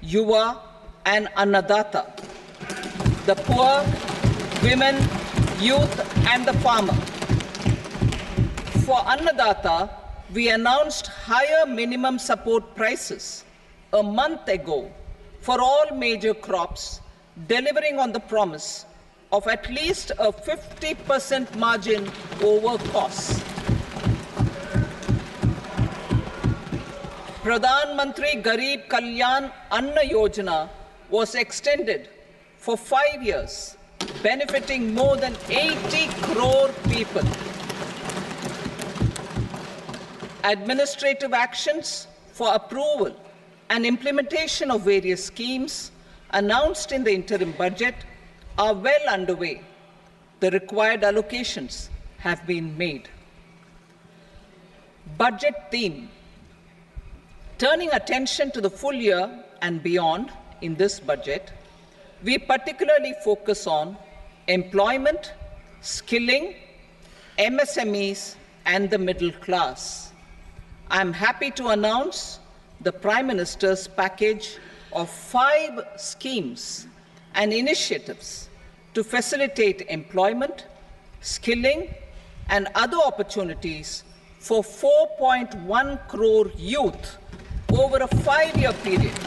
Yuva, and Annadata, the poor, women, youth, and the farmer. For Annadata, we announced higher minimum support prices a month ago for all major crops, delivering on the promise of at least a 50% margin over costs. Pradhan Mantri Garib Kalyan Anna Yojana was extended for 5 years, benefiting more than 80 crore people. Administrative actions for approval and implementation of various schemes announced in the interim budget are well underway. The required allocations have been made. Budget theme. Turning attention to the full year and beyond in this budget, we particularly focus on employment, skilling, MSMEs, and the middle class. I am happy to announce the Prime Minister's package of 5 schemes and initiatives to facilitate employment, skilling, and other opportunities for 4.1 crore youth over a 5-year period,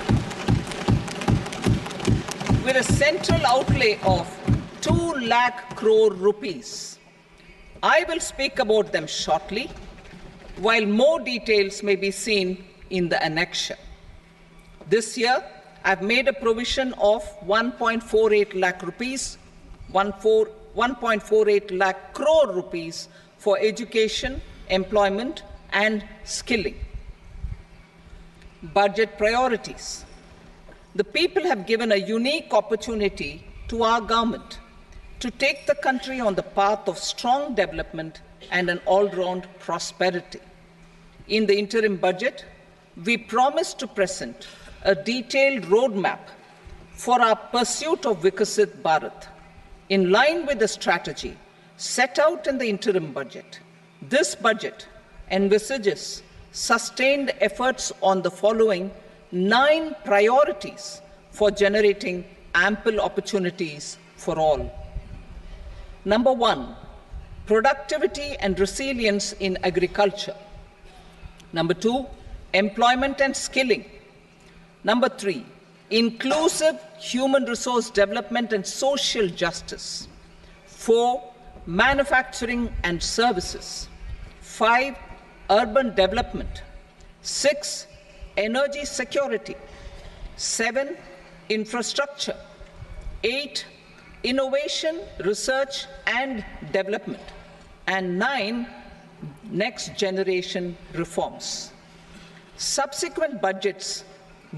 with a central outlay of 2 lakh crore rupees. I will speak about them shortly, while more details may be seen in the annexure. This year, I've made a provision of 1.48 lakh rupees, 1.48 lakh crore rupees for education, employment, and skilling. Budget priorities. The people have given a unique opportunity to our government to take the country on the path of strong development and an all-round prosperity. In the interim budget, we promise to present a detailed roadmap for our pursuit of Vikasit Bharat. In line with the strategy set out in the interim budget, this budget envisages sustained efforts on the following 9 priorities for generating ample opportunities for all. Number 1, productivity and resilience in agriculture. Number 2, employment and skilling. Number 3, inclusive human resource development and social justice. 4, manufacturing and services. 5, urban development. 6, energy security. 7, infrastructure. 8, innovation, research and development. And 9, next generation reforms. Subsequent budgets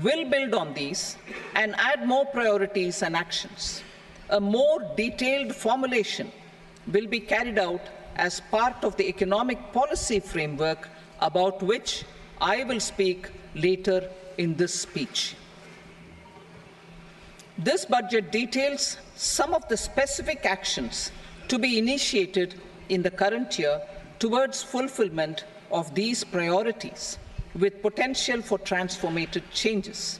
will build on these and add more priorities and actions. A more detailed formulation will be carried out as part of the economic policy framework, about which I will speak later in this speech. This budget details some of the specific actions to be initiated in the current year towards fulfillment of these priorities, with potential for transformative changes.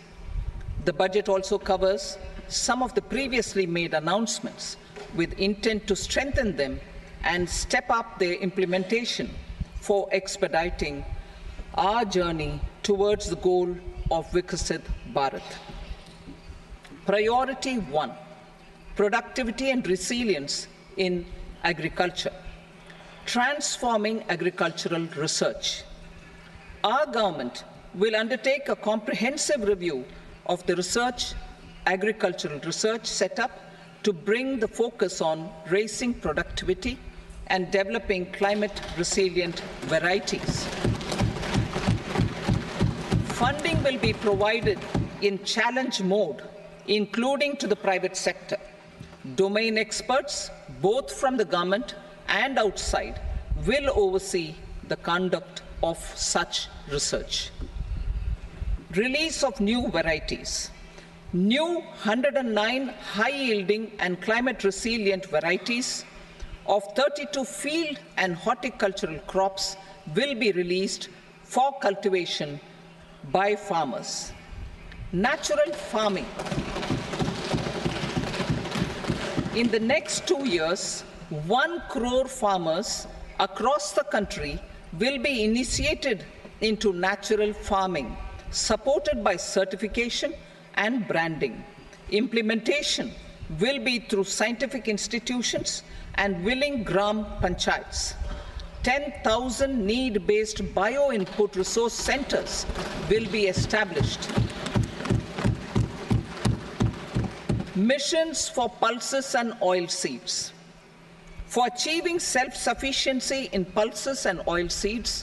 The budget also covers some of the previously made announcements, with intent to strengthen them and step up their implementation for expediting our journey towards the goal of Vikasit Bharat. Priority 1, productivity and resilience in agriculture. Transforming agricultural research. Our government will undertake a comprehensive review of the agricultural research setup to bring the focus on raising productivity and developing climate-resilient varieties. Funding will be provided in challenge mode, including to the private sector. Domain experts, both from the government and outside, will oversee the conduct of such research. Release of new varieties. New 109 high-yielding and climate-resilient varieties of 32 field and horticultural crops will be released for cultivation by farmers. Natural farming. In the next 2 years, 1 crore farmers across the country will be initiated into natural farming, supported by certification and branding. Implementation will be through scientific institutions and willing gram panchayats. 10,000 need-based bio-input resource centers will be established. Missions for pulses and oilseeds. For achieving self-sufficiency in pulses and oilseeds,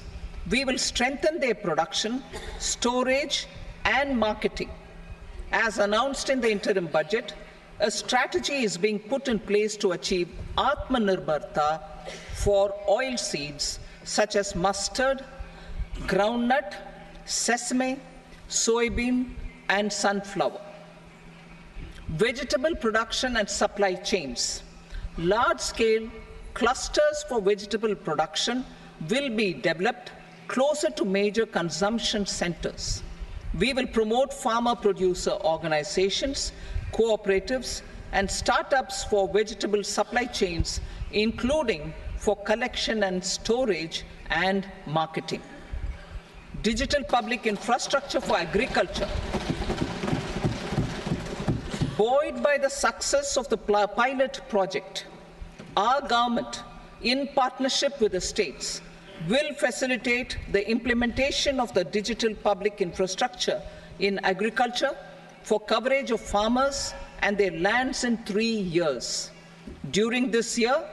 we will strengthen their production, storage, and marketing. As announced in the interim budget, a strategy is being put in place to achieve Atmanirbharta for oilseeds such as mustard, groundnut, sesame, soybean, and sunflower. Vegetable production and supply chains. Large-scale clusters for vegetable production will be developed closer to major consumption centers. We will promote farmer-producer organizations, cooperatives, and startups for vegetable supply chains, including for collection and storage and marketing. Digital public infrastructure for agriculture. Buoyed by the success of the pilot project, our government, in partnership with the states, will facilitate the implementation of the digital public infrastructure in agriculture for coverage of farmers and their lands in 3 years. During this year,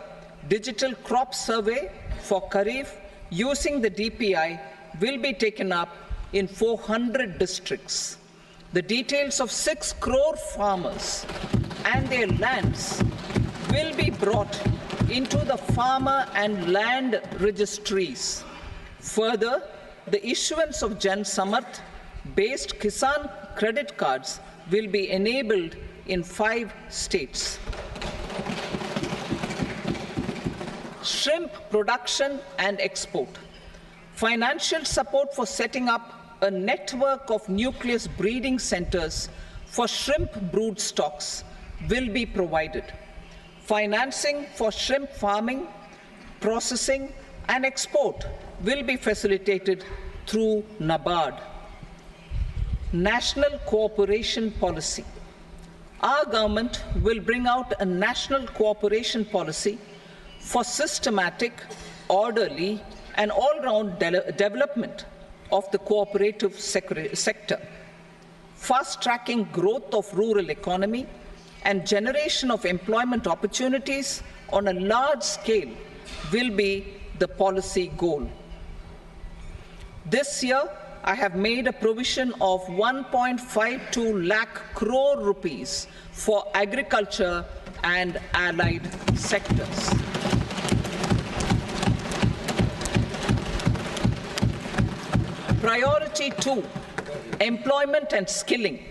digital crop survey for Kharif using the DPI will be taken up in 400 districts. The details of 6 crore farmers and their lands will be brought into the farmer and land registries. Further, the issuance of Jan Samarth-based Kisan credit cards will be enabled in 5 states. Shrimp production and export. Financial support for setting up a network of nucleus breeding centers for shrimp brood stocks will be provided. Financing for shrimp farming, processing, and export will be facilitated through NABARD. National cooperation policy. Our government will bring out a national cooperation policy for systematic, orderly, and all-round development of the cooperative sector, fast-tracking growth of rural economy and generation of employment opportunities on a large scale will be the policy goal. This year, I have made a provision of 1.52 lakh crore rupees for agriculture and allied sectors. Priority 2, employment and skilling.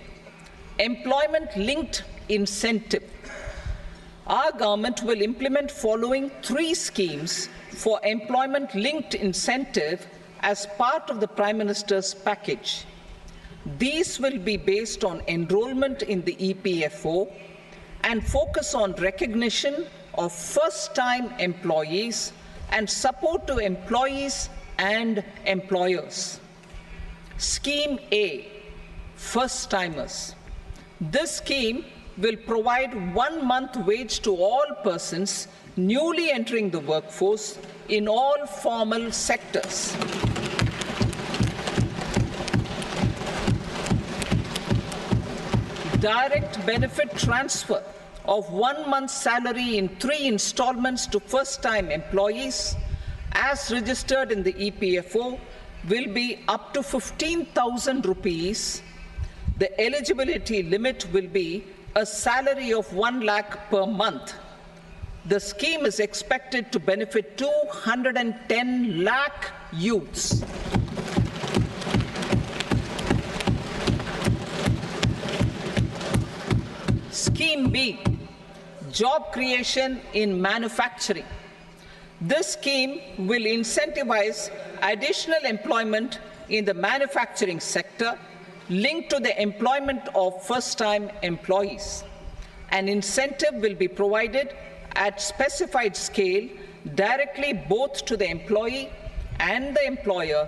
Employment-linked incentive. Our government will implement following 3 schemes for employment-linked incentive as part of the Prime Minister's package. These will be based on enrollment in the EPFO and focus on recognition of first-time employees and support to employees and employers. Scheme A, first-timers. This scheme will provide 1 month wage to all persons newly entering the workforce in all formal sectors. Direct benefit transfer of 1 month's salary in 3 installments to first-time employees as registered in the EPFO will be up to 15,000 rupees. The eligibility limit will be a salary of 1 lakh per month. The scheme is expected to benefit 210 lakh youths. Scheme B, job creation in manufacturing. This scheme will incentivize additional employment in the manufacturing sector, linked to the employment of first-time employees. An incentive will be provided at specified scale directly both to the employee and the employer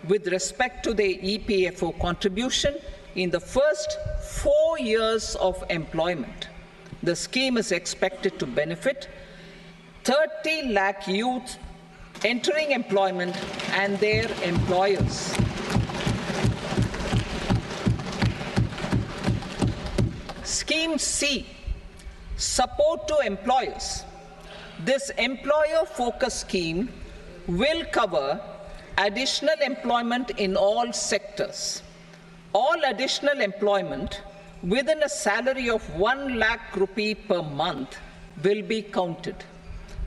with respect to the EPFO contribution in the first 4 years of employment. The scheme is expected to benefit 30 lakh youth entering employment and their employers. Scheme C, support to employers. This employer-focused scheme will cover additional employment in all sectors. All additional employment within a salary of 1 lakh rupee per month will be counted.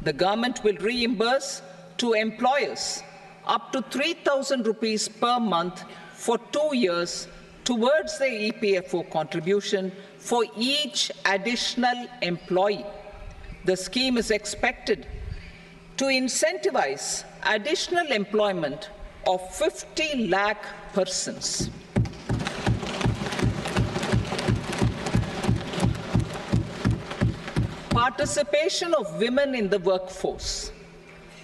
The government will reimburse to employers up to 3,000 rupees per month for 2 years towards the EPFO contribution for each additional employee. The scheme is expected to incentivize additional employment of 50 lakh persons. Participation of women in the workforce.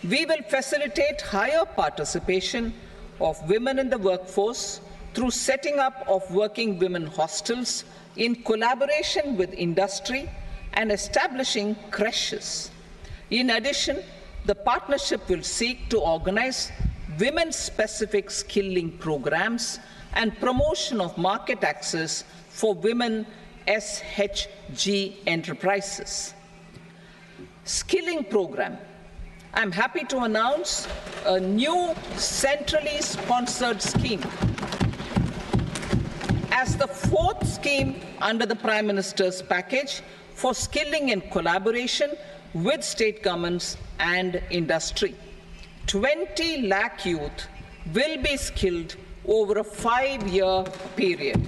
We will facilitate higher participation of women in the workforce through setting up of working women hostels in collaboration with industry and establishing creches. In addition, the partnership will seek to organize women-specific skilling programs and promotion of market access for women SHG enterprises. Skilling program. I'm happy to announce a new centrally sponsored scheme as the fourth scheme under the Prime Minister's package for skilling in collaboration with state governments and industry. 20 lakh youth will be skilled over a 5-year period.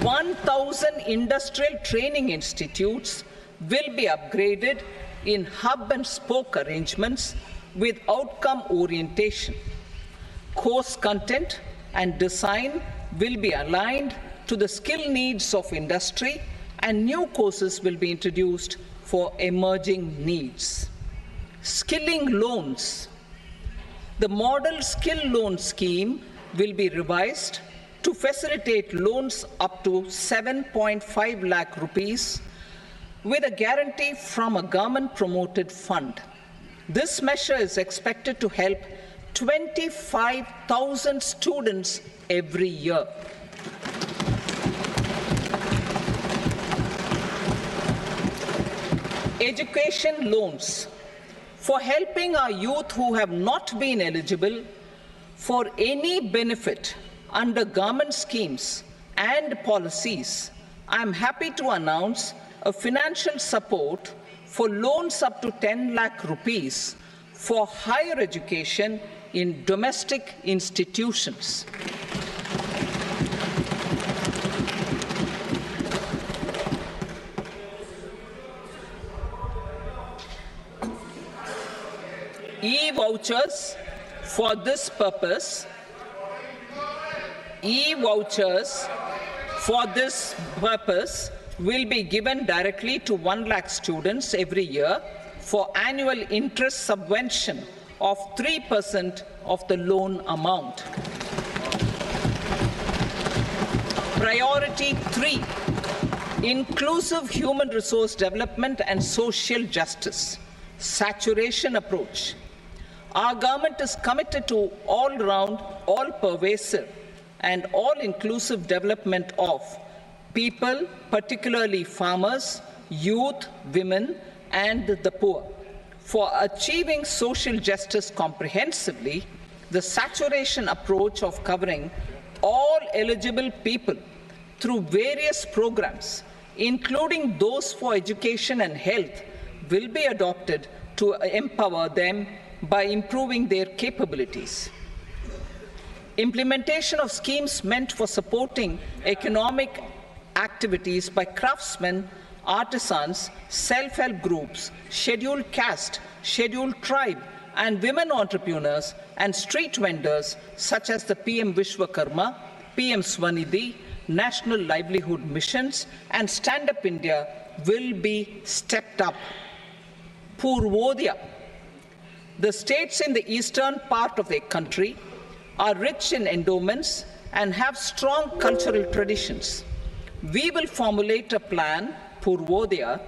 $1,000 industrial training institutes will be upgraded in hub and spoke arrangements with outcome orientation. Course content and design will be aligned to the skill needs of industry, and new courses will be introduced for emerging needs. Skilling loans. The model skill loan scheme will be revised to facilitate loans up to 7.5 lakh rupees with a guarantee from a government-promoted fund. This measure is expected to help 25,000 students every year. Education loans. For helping our youth who have not been eligible for any benefit under government schemes and policies, I am happy to announce a financial support for loans up to 10 lakh rupees for higher education in domestic institutions. E-vouchers for this purpose. E-vouchers for this purpose will be given directly to 1 lakh students every year for annual interest subvention of 3% of the loan amount. Priority 3, inclusive human resource development and social justice, saturation approach. Our government is committed to all-round, all-pervasive and all-inclusive development of people, particularly farmers, youth, women, and the poor. For achieving social justice comprehensively, the saturation approach of covering all eligible people through various programs, including those for education and health, will be adopted to empower them by improving their capabilities. Implementation of schemes meant for supporting economic activities by craftsmen, artisans, self-help groups, scheduled caste, scheduled tribe, and women entrepreneurs and street vendors such as the PM Vishwakarma, PM Swanidhi, National Livelihood Missions, and Stand Up India will be stepped up. Purvodaya. The states in the eastern part of the country are rich in endowments and have strong cultural traditions. We will formulate a plan, Purvodaya,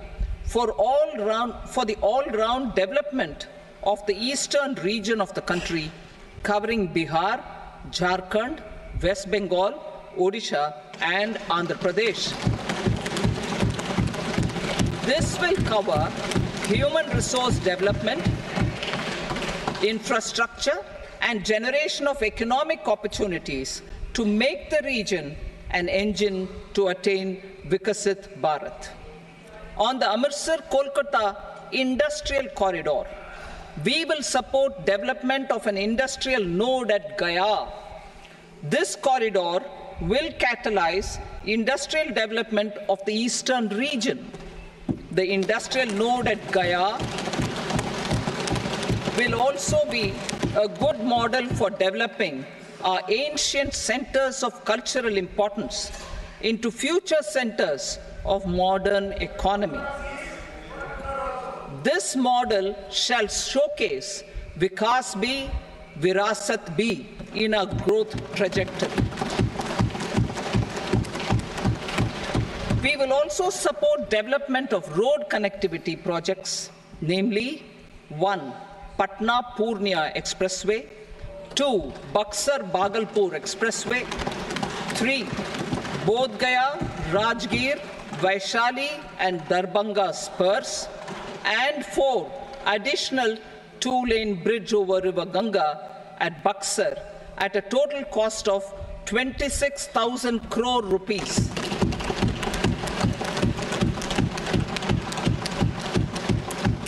for the all-round development of the eastern region of the country, covering Bihar, Jharkhand, West Bengal, Odisha, and Andhra Pradesh. This will cover human resource development, infrastructure, and generation of economic opportunities to make the region an engine to attain Vikasit Bharat. On the Amritsar-Kolkata Industrial Corridor, we will support development of an industrial node at Gaya. This corridor will catalyze industrial development of the eastern region. The industrial node at Gaya will also be a good model for developing our ancient centers of cultural importance into future centers of modern economy. This model shall showcase Vikas B, Virasat B in a growth trajectory. We will also support development of road connectivity projects, namely 1. Patna-Purnia Expressway, 2. Buxar-Bhagalpur Expressway, 3. Bodh Gaya, Rajgir, Vaishali and Darbhanga spurs, and 4. Additional 2-lane bridge over River Ganga at Buxar at a total cost of 26,000 crore rupees.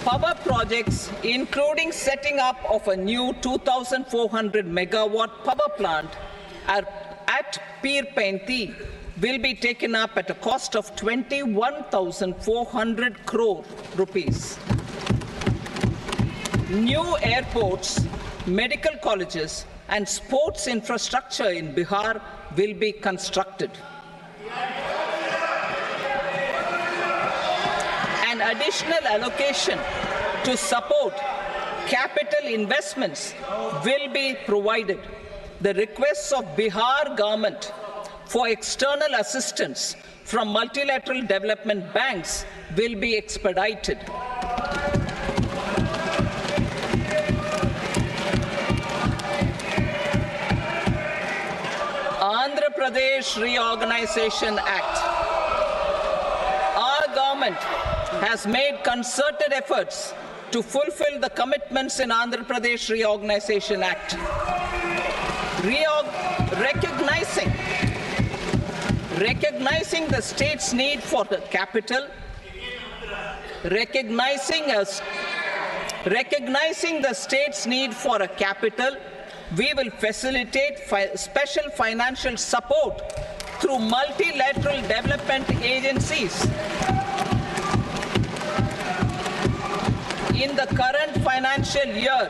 Power projects, including setting up of a new 2,400 megawatt power plant at Pir Painti, will be taken up at a cost of 21,400 crore rupees. New airports, medical colleges, and sports infrastructure in Bihar will be constructed. An additional allocation to support capital investments will be provided. The requests of Bihar government for external assistance from multilateral development banks will be expedited. Andhra Pradesh Reorganization Act. Our government has made concerted efforts to fulfill the commitments in Andhra Pradesh Reorganization Act. Recognizing the state's need for the capital, recognizing the state's need for a capital, we will facilitate special financial support through multilateral development agencies. In the current financial year,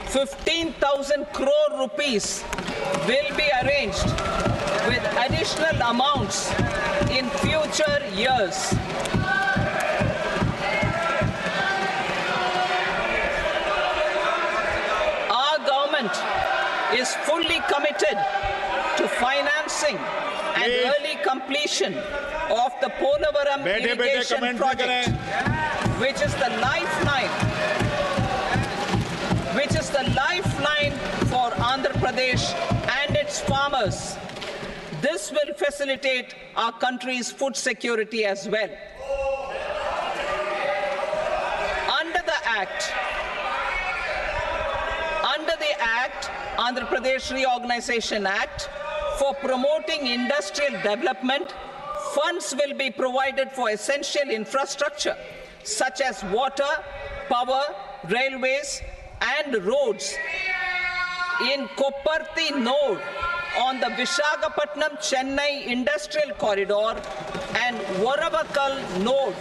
15,000 crore rupees will be arranged with additional amounts in future years. Our government is fully committed to financing and early completion of the Polavaram irrigation project, which is the lifeline for Andhra Pradesh and its farmers. This will facilitate our country's food security as well. Under the Andhra Pradesh Reorganization Act, for promoting industrial development, funds will be provided for essential infrastructure such as water, power, railways, and roads in Kopparthi node on the Visakhapatnam-Chennai Industrial Corridor and Varavakal node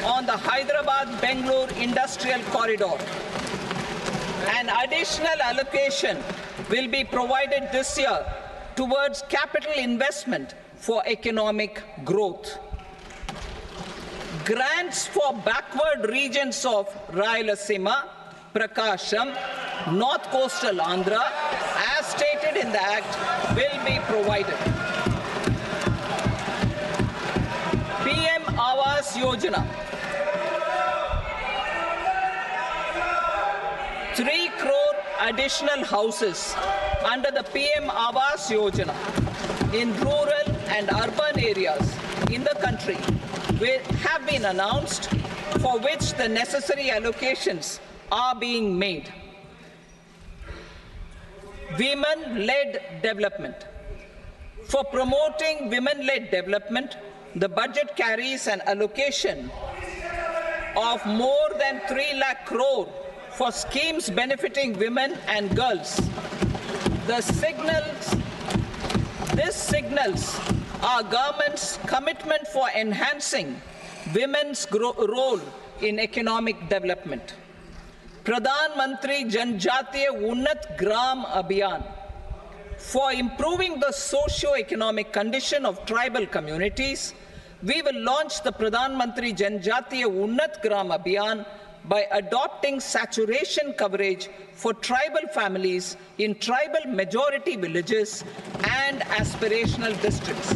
on the Hyderabad-Bangalore Industrial Corridor. An additional allocation will be provided this year towards capital investment for economic growth. Grants for backward regions of Rayalaseema, Prakasham, North Coastal Andhra, as stated in the Act, will be provided. PM Awas Yojana. 3 crore additional houses under the PM Awas Yojana in rural and urban areas in the country have been announced, for which the necessary allocations are being made. Women-led development. For promoting women-led development, the budget carries an allocation of more than 3 lakh crore for schemes benefiting women and girls. This signals our government's commitment for enhancing women's role in economic development. Pradhan Mantri Janjatiya Unnat Gram Abhiyan. For improving the socio-economic condition of tribal communities, we will launch the Pradhan Mantri Janjatiya Unnat Gram Abhiyan by adopting saturation coverage for tribal families in tribal majority villages and aspirational districts.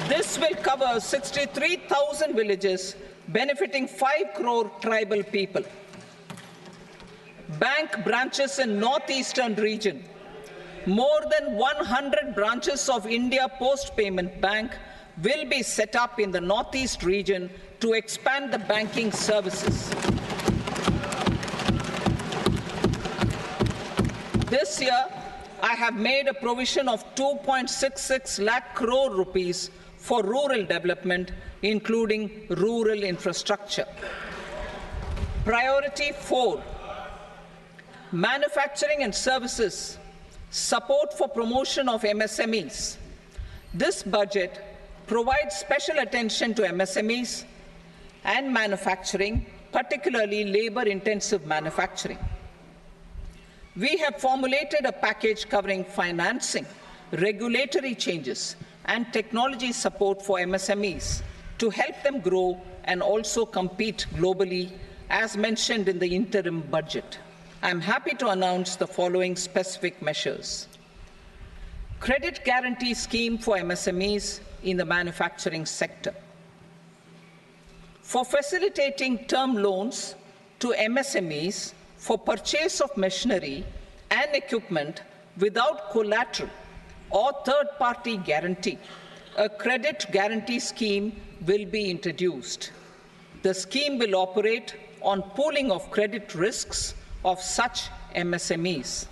This will cover 63,000 villages, benefiting 5 crore tribal people. Bank branches in northeastern region. More than 100 branches of India Post Payment Bank will be set up in the northeast region to expand the banking services. This year, I have made a provision of 2.66 lakh crore rupees for rural development, including rural infrastructure. Priority 4, manufacturing and services, support for promotion of MSMEs. This budget provides special attention to MSMEs and manufacturing, particularly labor-intensive manufacturing. We have formulated a package covering financing, regulatory changes, and technology support for MSMEs to help them grow and also compete globally, as mentioned in the interim budget. I am happy to announce the following specific measures. Credit guarantee scheme for MSMEs in the manufacturing sector. For facilitating term loans to MSMEs for purchase of machinery and equipment without collateral or third-party guarantee, a credit guarantee scheme will be introduced. The scheme will operate on pooling of credit risks of such MSMEs.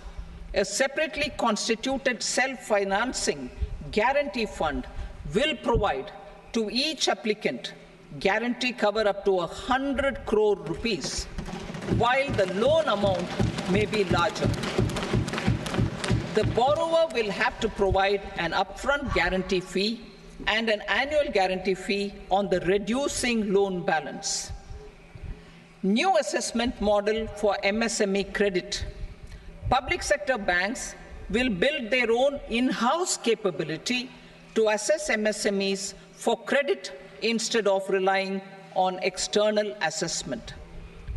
A separately constituted self-financing guarantee fund will provide to each applicant guarantee cover up to 100 crore rupees, while the loan amount may be larger. The borrower will have to provide an upfront guarantee fee and an annual guarantee fee on the reducing loan balance. New assessment model for MSME credit. Public sector banks will build their own in-house capability to assess MSMEs for credit instead of relying on external assessment.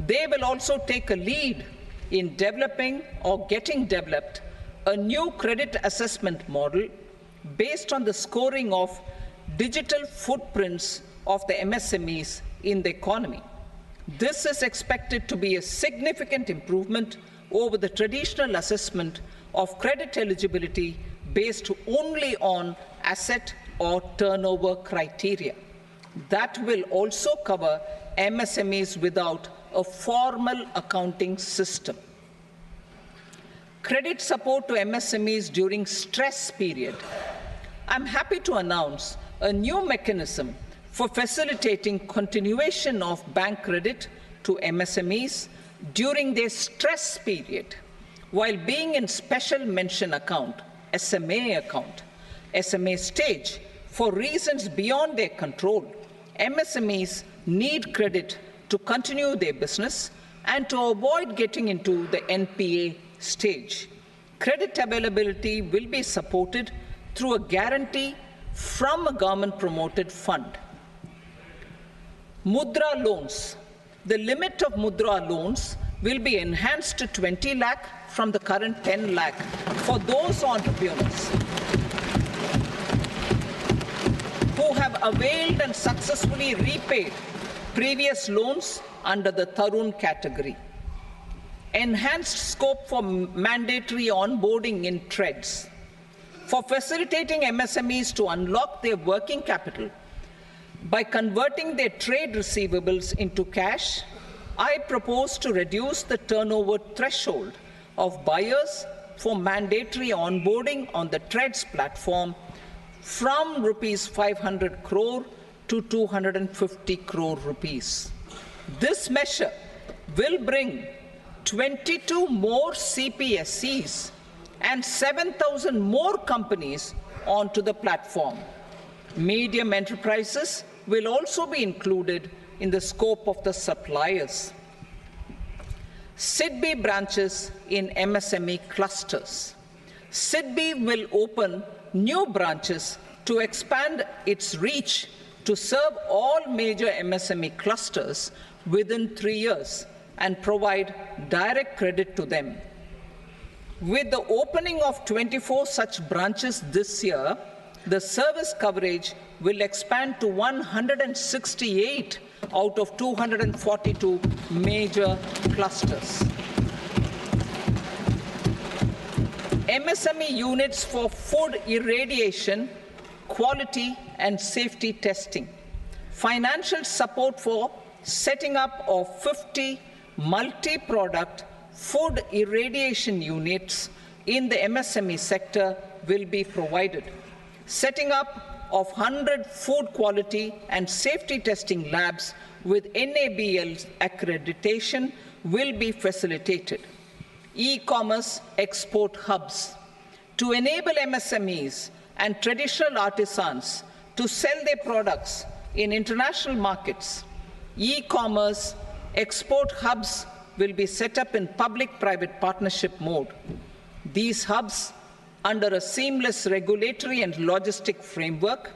They will also take a lead in developing or getting developed a new credit assessment model based on the scoring of digital footprints of the MSMEs in the economy. This is expected to be a significant improvement over the traditional assessment of credit eligibility based only on asset or turnover criteria. That will also cover MSMEs without a formal accounting system. Credit support to MSMEs during stress period. I'm happy to announce a new mechanism for facilitating continuation of bank credit to MSMEs during their stress period while being in special mention account, SMA stage, for reasons beyond their control. MSMEs need credit to continue their business and to avoid getting into the NPA stage. Credit availability will be supported through a guarantee from a government-promoted fund. Mudra loans. The limit of Mudra loans will be enhanced to 20 lakh from the current 10 lakh for those entrepreneurs who have availed and successfully repaid previous loans under the Tarun category. Enhanced scope for mandatory onboarding in trades. For facilitating MSMEs to unlock their working capital by converting their trade receivables into cash, I propose to reduce the turnover threshold of buyers for mandatory onboarding on the trades platform from rupees 500 crore to 250 crore rupees. This measure will bring 22 more CPSCs and 7,000 more companies onto the platform. Medium enterprises will also be included in the scope of the suppliers. SIDBI branches in MSME clusters. SIDBI will open new branches to expand its reach to serve all major MSME clusters within 3 years and provide direct credit to them. With the opening of 24 such branches this year, the service coverage will expand to 168 out of 242 major clusters. MSME units for food irradiation, quality and safety testing. Financial support for setting up of 50 multi-product food irradiation units in the MSME sector will be provided. Setting up of 100 food quality and safety testing labs with NABL accreditation will be facilitated. E-commerce export hubs. To enable MSMEs and traditional artisans to sell their products in international markets, e-commerce export hubs will be set up in public-private partnership mode. These hubs, under a seamless regulatory and logistic framework,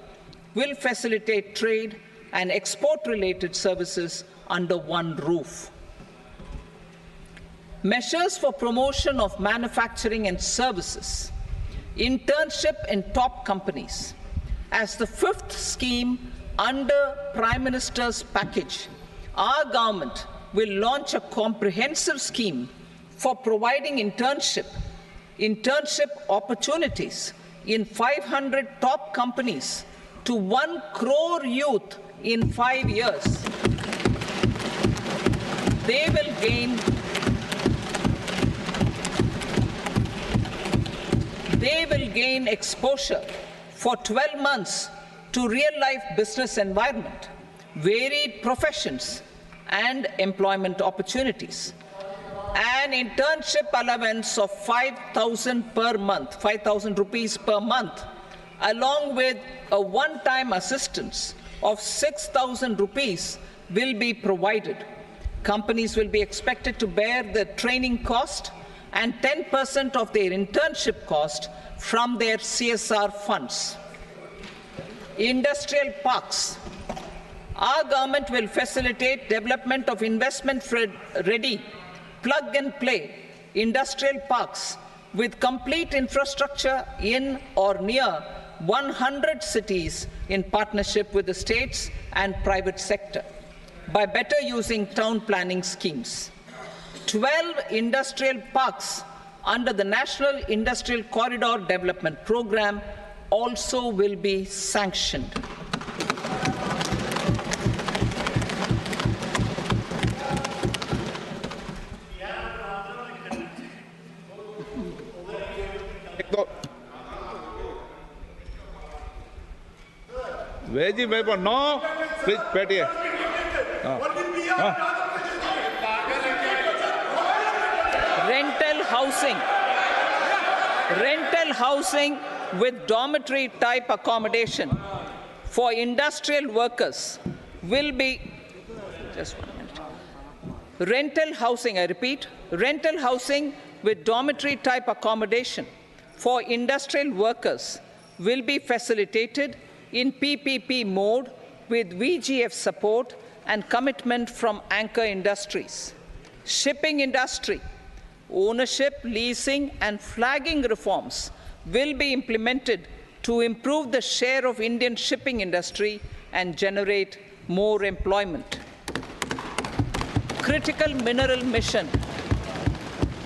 will facilitate trade and export-related services under one roof. Measures for promotion of manufacturing and services. Internship in top companies. As the fifth scheme under Prime Minister's package, our government will launch a comprehensive scheme for providing internship opportunities in 500 top companies to 1 crore youth in 5 years. They will gain exposure for 12 months to real-life business environment, varied professions, and employment opportunities. An internship allowance of 5,000 per month, 5,000 rupees per month, along with a one-time assistance of 6,000 rupees will be provided. Companies will be expected to bear the training cost and 10% of their internship cost from their CSR funds. Industrial parks. Our government will facilitate development of investment-ready, plug-and-play industrial parks with complete infrastructure in or near 100 cities in partnership with the states and private sector by better using town planning schemes. 12 industrial parks under the National Industrial Corridor Development Program also will be sanctioned. Veji paper, no. Please, Petty. Rental housing with dormitory type accommodation for industrial workers will be, just 1 minute, Rental housing, I repeat, rental housing with dormitory type accommodation for industrial workers will be facilitated in PPP mode with VGF support and commitment from anchor industries. Shipping industry, ownership, leasing and flagging reforms will be implemented to improve the share of Indian shipping industry and generate more employment. Critical mineral mission.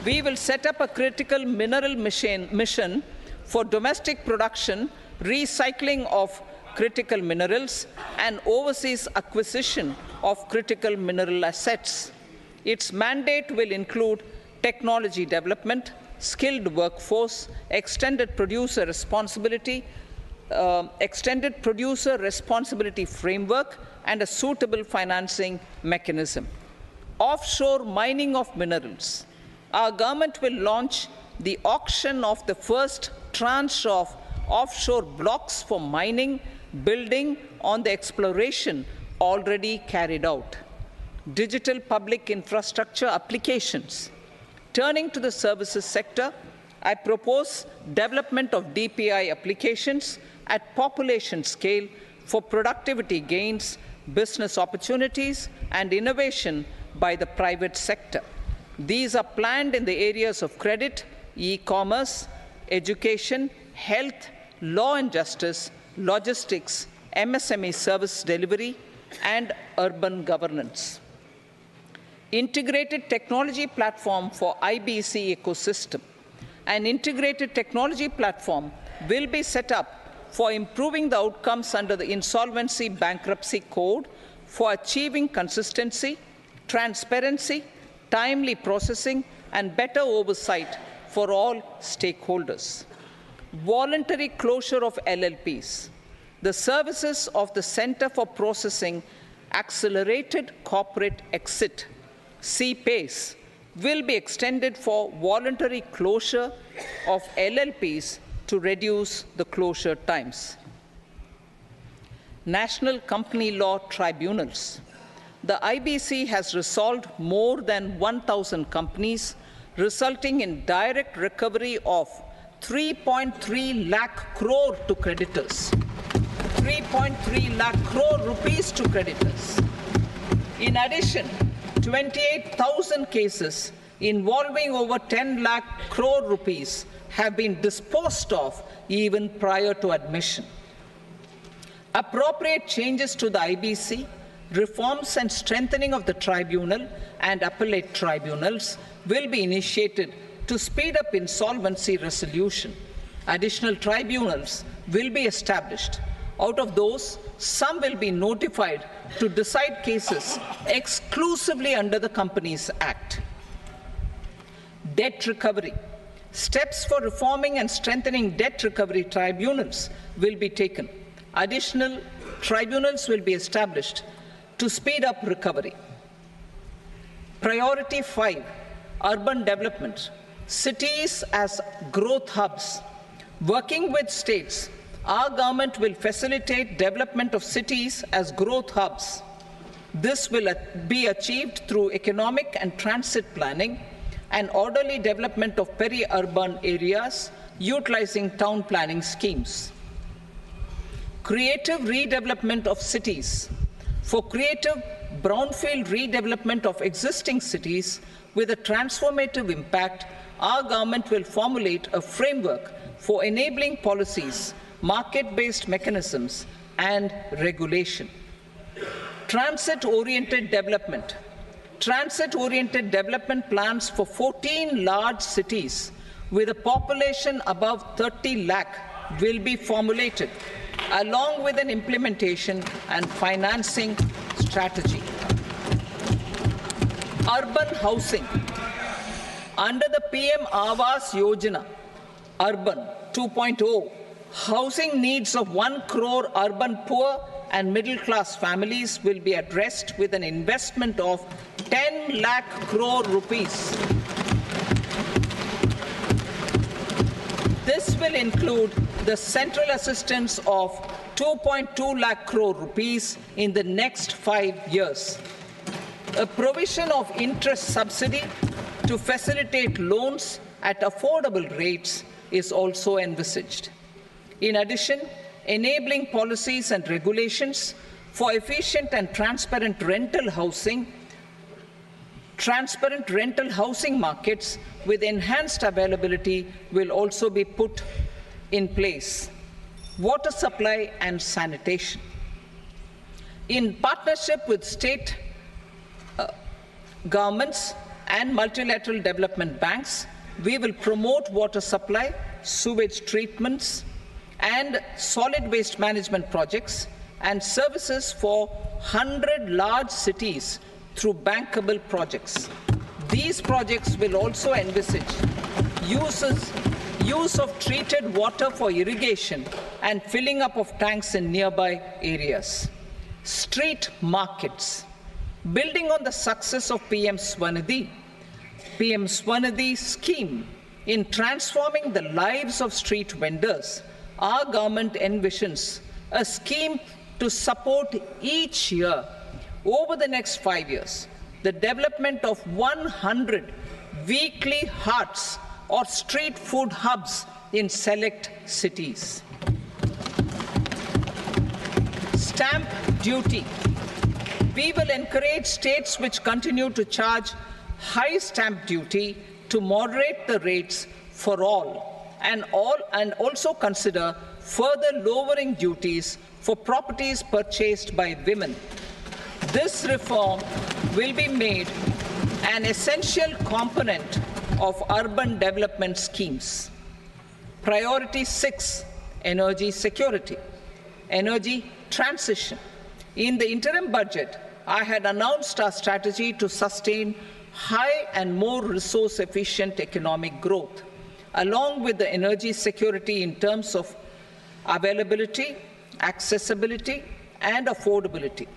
We will set up a critical mineral mission for domestic production, recycling of critical minerals, and overseas acquisition of critical mineral assets. Its mandate will include technology development, skilled workforce, extended producer responsibility framework, and a suitable financing mechanism. Offshore mining of minerals. Our government will launch the auction of the first tranche of offshore blocks for mining, building on the exploration already carried out. Digital public infrastructure applications. Turning to the services sector, I propose development of DPI applications at population scale for productivity gains, business opportunities, and innovation by the private sector. These are planned in the areas of credit, e-commerce, education, health, law and justice, logistics, MSME service delivery, and urban governance. Integrated technology platform for IBC ecosystem. An integrated technology platform will be set up for improving the outcomes under the Insolvency Bankruptcy Code for achieving consistency, transparency, timely processing, and better oversight for all stakeholders. Voluntary closure of LLPs. The services of the Center for Processing Accelerated Corporate Exit, CPACE, will be extended for voluntary closure of LLPs to reduce the closure times. National Company Law Tribunals. The IBC has resolved more than 1,000 companies, resulting in direct recovery of 3.3 lakh crore to creditors. 3.3 lakh crore rupees to creditors. In addition, 28,000 cases involving over 10 lakh crore rupees have been disposed of even prior to admission. Appropriate changes to the IBC, reforms and strengthening of the tribunal and appellate tribunals will be initiated to speed up insolvency resolution. Additional tribunals will be established. Out of those, some will be notified to decide cases exclusively under the Companies Act. Debt recovery. Steps for reforming and strengthening debt recovery tribunals will be taken. Additional tribunals will be established to speed up recovery. Priority 5, urban development. Cities as growth hubs. Working with states, our government will facilitate development of cities as growth hubs. This will be achieved through economic and transit planning and orderly development of peri-urban areas utilizing town planning schemes. Creative redevelopment of cities. For creative brownfield redevelopment of existing cities with a transformative impact, our government will formulate a framework for enabling policies, market-based mechanisms, and regulation. Transit-oriented development. Transit-oriented development plans for 14 large cities with a population above 30 lakh will be formulated, along with an implementation and financing strategy. Urban housing. Under the PM Awas Yojana, Urban 2.0, housing needs of 1 crore urban poor and middle-class families will be addressed with an investment of 10 lakh crore rupees. This will include the central assistance of 2.2 lakh crore rupees in the next 5 years. A provision of interest subsidy to facilitate loans at affordable rates is also envisaged. In addition, enabling policies and regulations for efficient and transparent rental housing markets with enhanced availability will also be put in place. Water supply and sanitation. In partnership with state governments and multilateral development banks, we will promote water supply, sewage treatments, and solid waste management projects and services for 100 large cities through bankable projects. These projects will also envisage use of treated water for irrigation and filling up of tanks in nearby areas. Street markets. Building on the success of PM Swanidhi scheme in transforming the lives of street vendors, our government envisions a scheme to support each year over the next 5 years the development of 100 weekly hearts or street food hubs in select cities. Stamp duty. We will encourage states which continue to charge high stamp duty to moderate the rates for all and also consider further lowering duties for properties purchased by women. This reform will be made an essential component of urban development schemes. Priority 6, energy security, energy transition. In the interim budget, I had announced our strategy to sustain high and more resource-efficient economic growth, along with the energy security in terms of availability, accessibility, and affordability.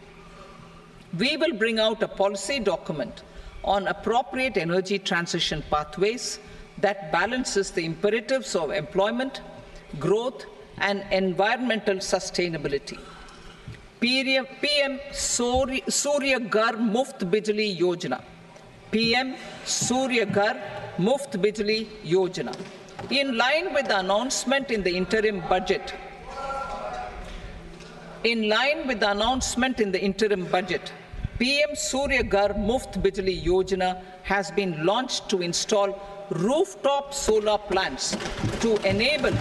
We will bring out a policy document on appropriate energy transition pathways that balances the imperatives of employment, growth, and environmental sustainability. PM Surya Ghar Muft Bijli Yojana. PM Surya Ghar Muft Bijli Yojana. In line with the announcement in the interim budget, PM Surya Ghar Muft Bijli Yojana has been launched to install rooftop solar plants to enable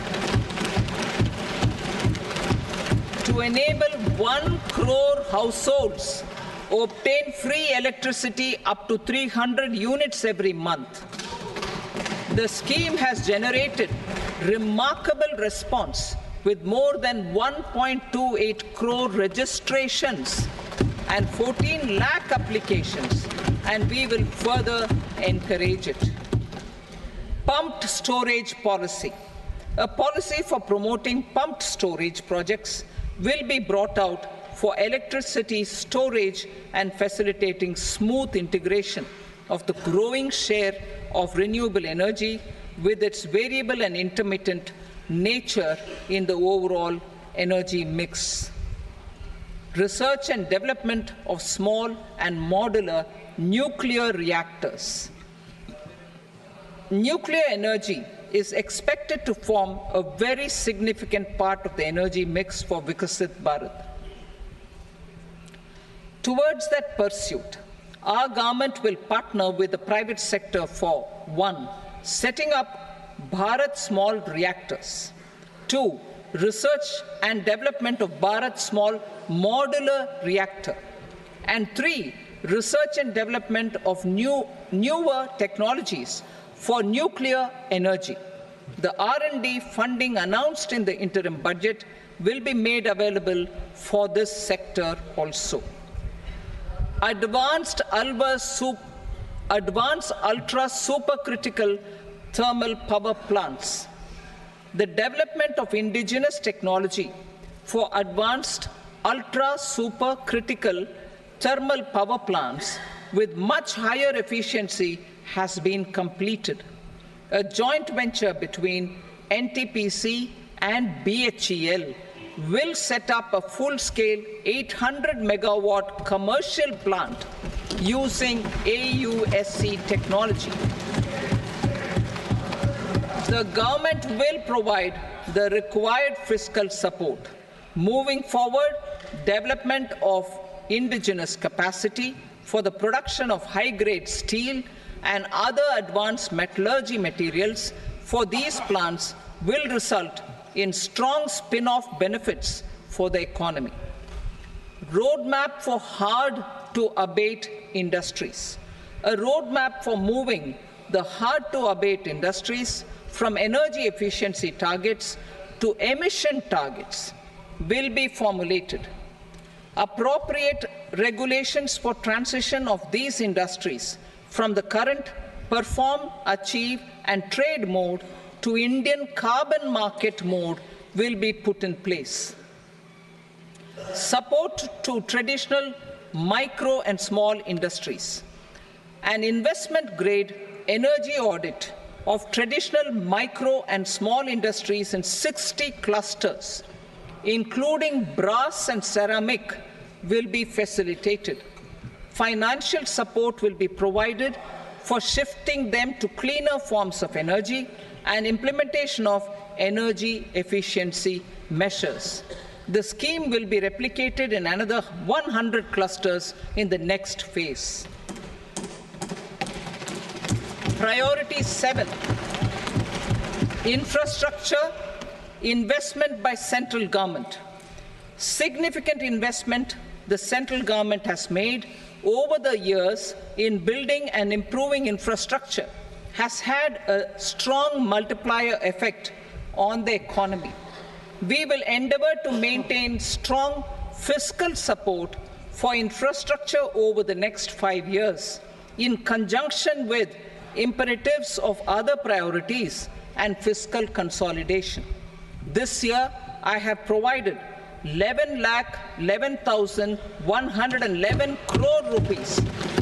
1 crore households obtain free electricity up to 300 units every month. The scheme has generated remarkable response with more than 1.28 crore registrations and 14 lakh applications, and we will further encourage it. Pumped storage policy. A policy for promoting pumped storage projects will be brought out for electricity storage and facilitating smooth integration of the growing share of renewable energy with its variable and intermittent nature in the overall energy mix. Research and development of small and modular nuclear reactors. Nuclear energy is expected to form a very significant part of the energy mix for Viksit Bharat. Towards that pursuit, our government will partner with the private sector for 1. Setting up Bharat Small Reactors, 2. Research and development of Bharat Small Modular Reactor, and 3. Research and development of newer technologies for nuclear energy. The R&D funding announced in the interim budget will be made available for this sector also. Advanced ultra supercritical thermal power plants. The development of indigenous technology for advanced ultra supercritical thermal power plants with much higher efficiency has been completed. A joint venture between NTPC and BHEL will set up a full-scale 800 megawatt commercial plant using AUSC technology. The government will provide the required fiscal support. Moving forward, development of indigenous capacity for the production of high-grade steel and other advanced metallurgy materials for these plants will result in strong spin-off benefits for the economy. Roadmap for hard-to-abate industries. A roadmap for moving the hard-to-abate industries from energy efficiency targets to emission targets will be formulated. Appropriate regulations for transition of these industries from the current perform, achieve, and trade mode to Indian carbon market mode will be put in place. Support to traditional micro and small industries. An investment-grade energy audit of traditional micro and small industries in 60 clusters, including brass and ceramic, will be facilitated. Financial support will be provided for shifting them to cleaner forms of energy and implementation of energy efficiency measures. The scheme will be replicated in another 100 clusters in the next phase. Priority 7, infrastructure investment by central government. Significant investment the central government has made over the years in building and improving infrastructure has had a strong multiplier effect on the economy. We will endeavour to maintain strong fiscal support for infrastructure over the next 5 years in conjunction with imperatives of other priorities and fiscal consolidation. This year, I have provided 11,11,111 crore rupees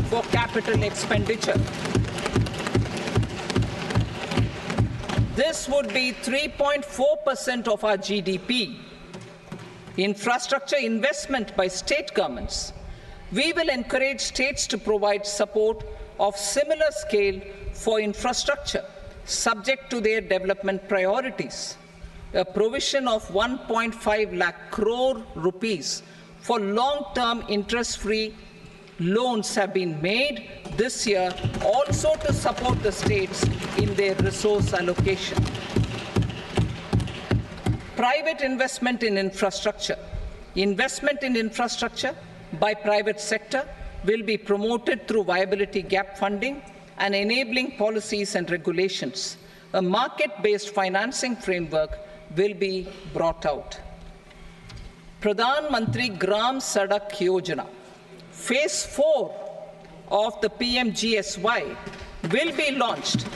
for capital expenditure. This would be 3.4% of our GDP. Infrastructure investment by state governments. We will encourage states to provide support of similar scale for infrastructure, subject to their development priorities. A provision of 1.5 lakh crore rupees for long-term interest-free loans have been made this year also to support the states in their resource allocation. Private investment in infrastructure. Investment in infrastructure by private sector will be promoted through viability gap funding and enabling policies and regulations. A market-based financing framework will be brought out. Pradhan Mantri Gram Sadak Yojana. Phase 4 of the PMGSY will be launched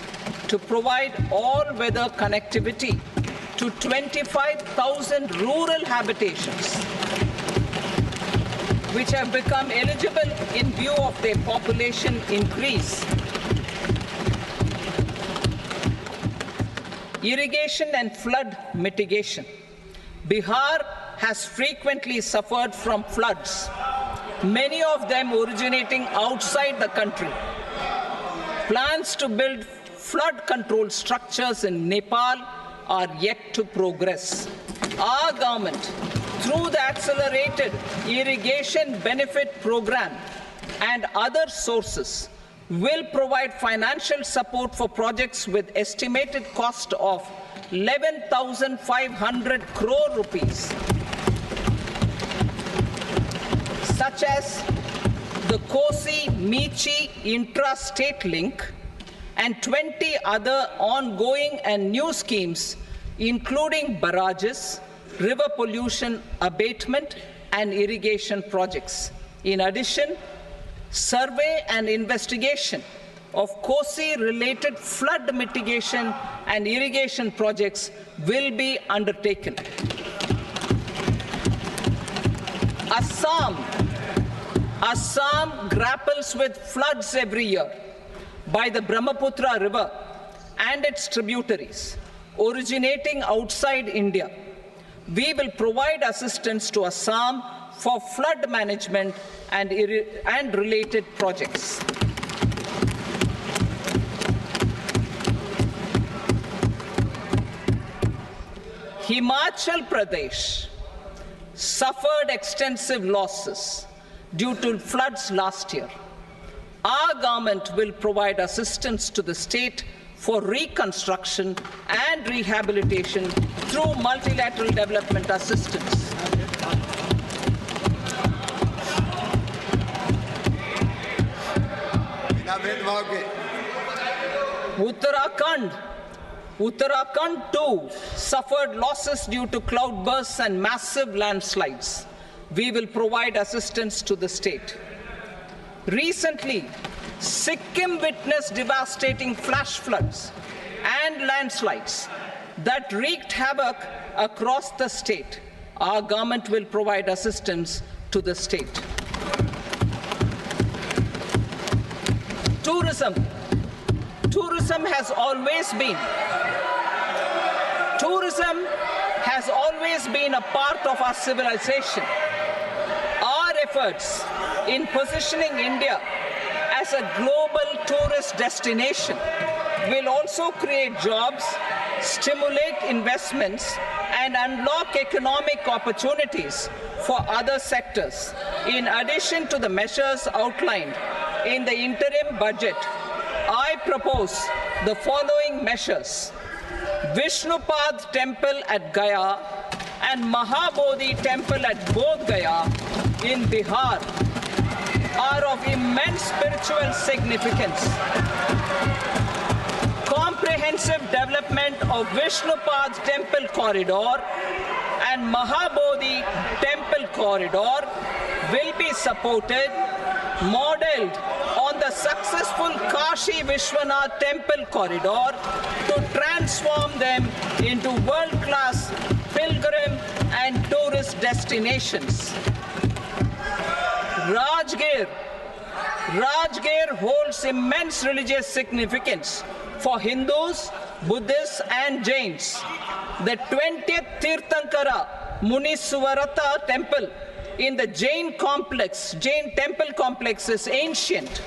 to provide all-weather connectivity to 25,000 rural habitations, which have become eligible in view of their population increase. Irrigation and flood mitigation. Bihar has frequently suffered from floods, many of them originating outside the country. Plans to build flood control structures in Nepal are yet to progress. Our government, through the Accelerated Irrigation Benefit Program and other sources, will provide financial support for projects with estimated cost of 11,500 crore rupees, such as the Kosi-Michi intra-state link and 20 other ongoing and new schemes, including barrages, river pollution abatement, and irrigation projects. In addition, survey and investigation of Kosi-related flood mitigation and irrigation projects will be undertaken. Assam grapples with floods every year by the Brahmaputra River and its tributaries originating outside India. We will provide assistance to Assam for flood management and related projects. Himachal Pradesh suffered extensive losses due to floods last year. Our government will provide assistance to the state for reconstruction and rehabilitation through multilateral development assistance. Uttarakhand too suffered losses due to cloudbursts and massive landslides. We will provide assistance to the state. Recently, Sikkim witnessed devastating flash floods and landslides that wreaked havoc across the state. Our government will provide assistance to the state. Tourism has always been a part of our civilization. Our efforts in positioning India as a global tourist destination will also create jobs, stimulate investments, and unlock economic opportunities for other sectors. In addition to the measures outlined in the interim budget, I propose the following measures. Vishnupad Temple at Gaya and Mahabodhi Temple at Bodh Gaya in Bihar are of immense spiritual significance. Comprehensive development of Vishnupad Temple Corridor and Mahabodhi Temple Corridor will be supported, modeled on the successful Kashi Vishwanath Temple Corridor to transform them into world-class pilgrim and tourist destinations. Rajgir holds immense religious significance for Hindus, Buddhists, and Jains. The 20th Tirthankara Muniswarata Temple in the Jain temple complex is ancient.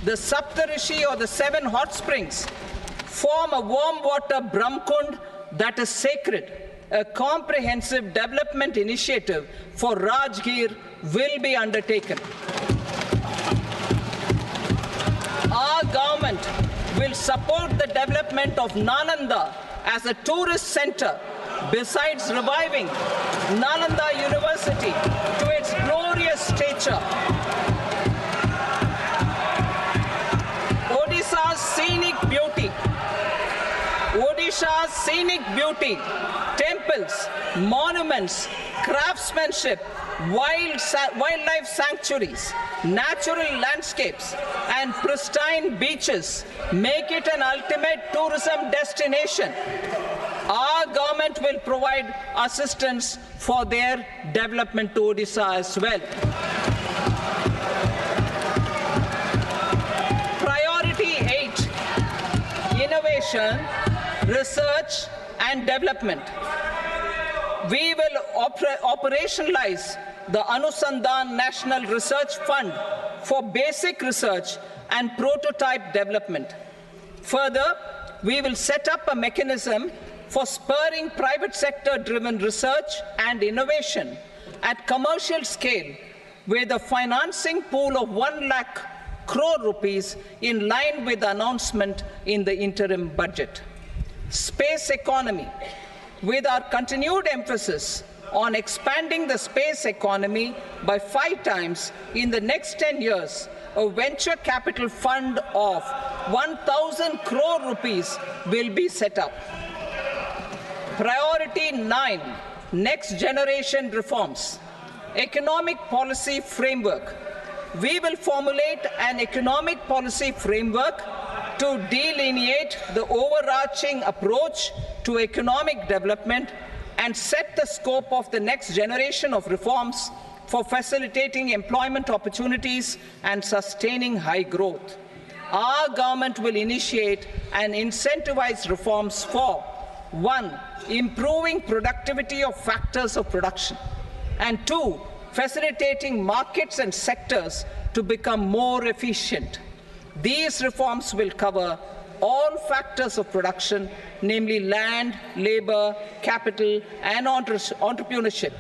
The Saptarishi, or the 7 hot springs, form a warm water Brahmkund that is sacred. A comprehensive development initiative for Rajgir will be undertaken. Our government will support the development of Nalanda as a tourist center, besides reviving Nalanda University to its glorious stature. Odisha's scenic beauty, temples, monuments, craftsmanship, wildlife sanctuaries, natural landscapes, and pristine beaches make it an ultimate tourism destination. Our government will provide assistance for their development to Odisha as well. Priority 8, innovation, research and development. We will operationalize the Anusandhan National Research Fund for basic research and prototype development. Further, we will set up a mechanism for spurring private sector-driven research and innovation at commercial scale with a financing pool of 1 lakh crore rupees in line with the announcement in the interim budget. Space economy. With our continued emphasis on expanding the space economy by 5 times in the next 10 years, a venture capital fund of 1,000 crore rupees will be set up. Priority 9, next generation reforms. Economic policy framework. We will formulate an economic policy framework to delineate the overarching approach to economic development and set the scope of the next generation of reforms for facilitating employment opportunities and sustaining high growth. Our government will initiate and incentivize reforms for 1. Improving productivity of factors of production, and 2. facilitating markets and sectors to become more efficient. These reforms will cover all factors of production, namely land, labor, capital, and entrepreneurship,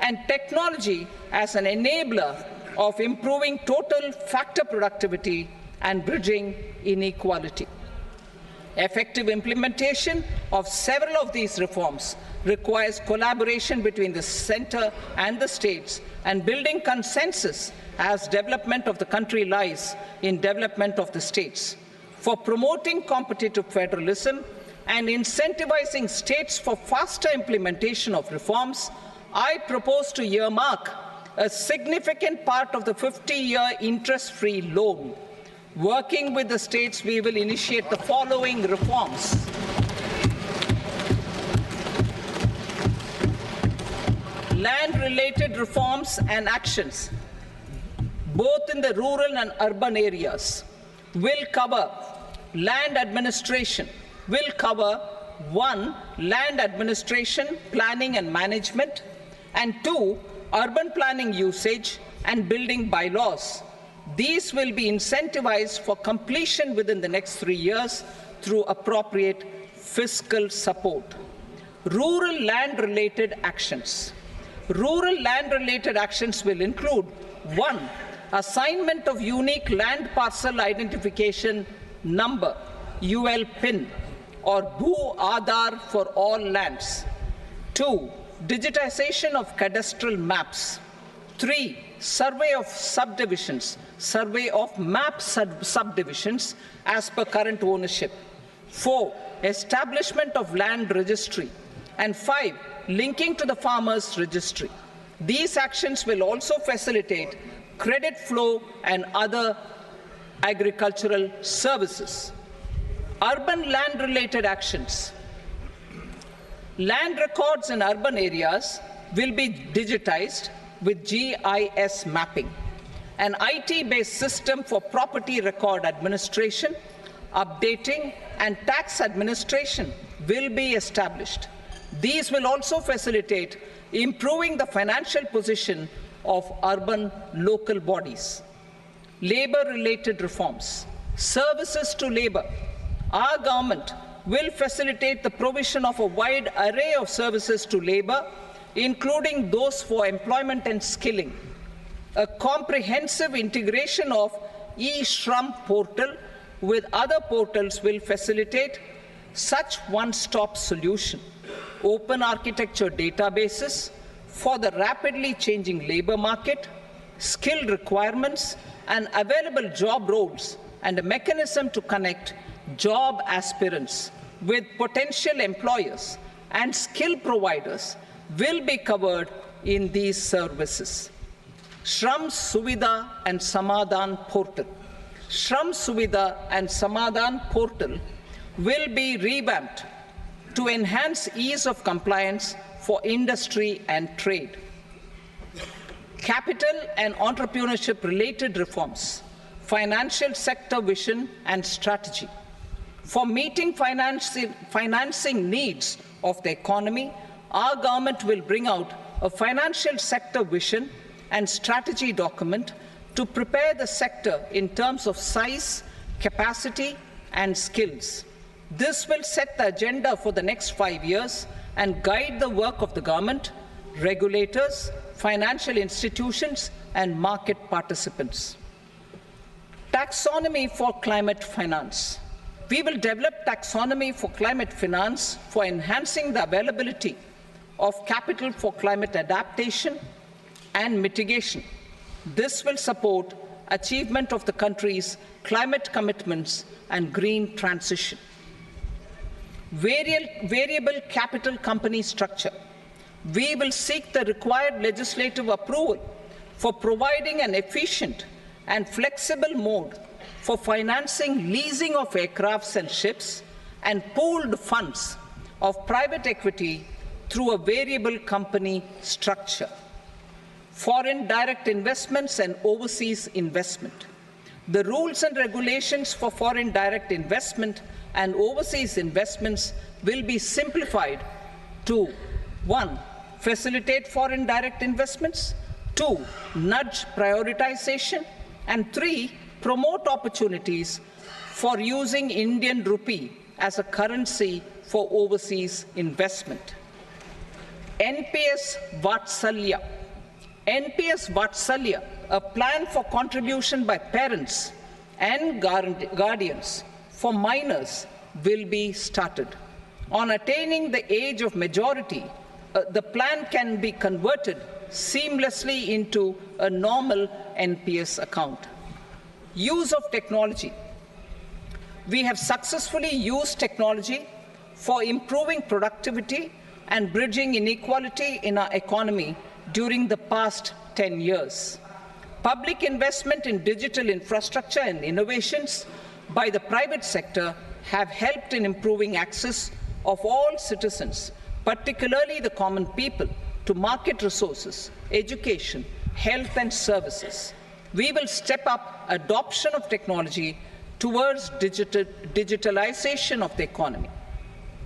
and technology as an enabler of improving total factor productivity and bridging inequality. Effective implementation of several of these reforms requires collaboration between the center and the states, and building consensus as development of the country lies in development of the states. For promoting competitive federalism and incentivizing states for faster implementation of reforms, I propose to earmark a significant part of the 50-year interest-free loan. Working with the states, we will initiate the following reforms. Land-related reforms and actions, both in the rural and urban areas, will cover land administration, will cover 1. Land administration, planning and management, and 2. Urban planning usage and building bylaws. These will be incentivized for completion within the next 3 years through appropriate fiscal support. Rural land-related actions. Rural land-related actions will include 1. Assignment of unique land parcel identification number, UL PIN, or Bhu Aadhaar for all lands. 2. Digitization of cadastral maps. 3. Survey of subdivisions, survey of map subdivisions as per current ownership. 4. Establishment of land registry. And 5. Linking to the farmers registry. These actions will also facilitate credit flow and other agricultural services. Urban land-related actions. Land records in urban areas will be digitized with GIS mapping. An IT-based system for property record administration, updating, and tax administration will be established. These will also facilitate improving the financial position of urban local bodies. Labor-related reforms. Services to labor. Our government will facilitate the provision of a wide array of services to labor, including those for employment and skilling. A comprehensive integration of e-Shram portal with other portals will facilitate such one-stop solution. Open architecture databases for the rapidly changing labor market, skill requirements, and available job roles, and a mechanism to connect job aspirants with potential employers and skill providers will be covered in these services. Shram Suvidha and Samadhan portal. Shram Suvidha and Samadhan portal will be revamped to enhance ease of compliance for industry and trade. Capital and entrepreneurship related reforms. Financial sector vision and strategy. For meeting financing needs of the economy, our government will bring out a financial sector vision and strategy document to prepare the sector in terms of size, capacity, and skills. This will set the agenda for the next 5 years and guide the work of the government, regulators, financial institutions, and market participants. Taxonomy for climate finance. We will develop taxonomy for climate finance for enhancing the availability of capital for climate adaptation and mitigation. This will support achievement of the country's climate commitments and green transition. Variable capital company structure. We will seek the required legislative approval for providing an efficient and flexible mode for financing leasing of aircrafts and ships and pooled funds of private equity through a variable company structure. Foreign direct investments and overseas investment. The rules and regulations for foreign direct investment and overseas investments will be simplified to 1. Facilitate foreign direct investments, 2, nudge prioritization. And 3, promote opportunities for using Indian rupee as a currency for overseas investment. NPS Vatsalya. NPS Vatsalya, a plan for contribution by parents and guardians for minors, will be started. On attaining the age of majority, the plan can be converted seamlessly into a normal NPS account. Use of technology. We have successfully used technology for improving productivity and bridging inequality in our economy during the past 10 years. Public investment in digital infrastructure and innovations by the private sector have helped in improving access of all citizens, particularly the common people, to market resources, education, health and services. We will step up adoption of technology towards digitalization of the economy.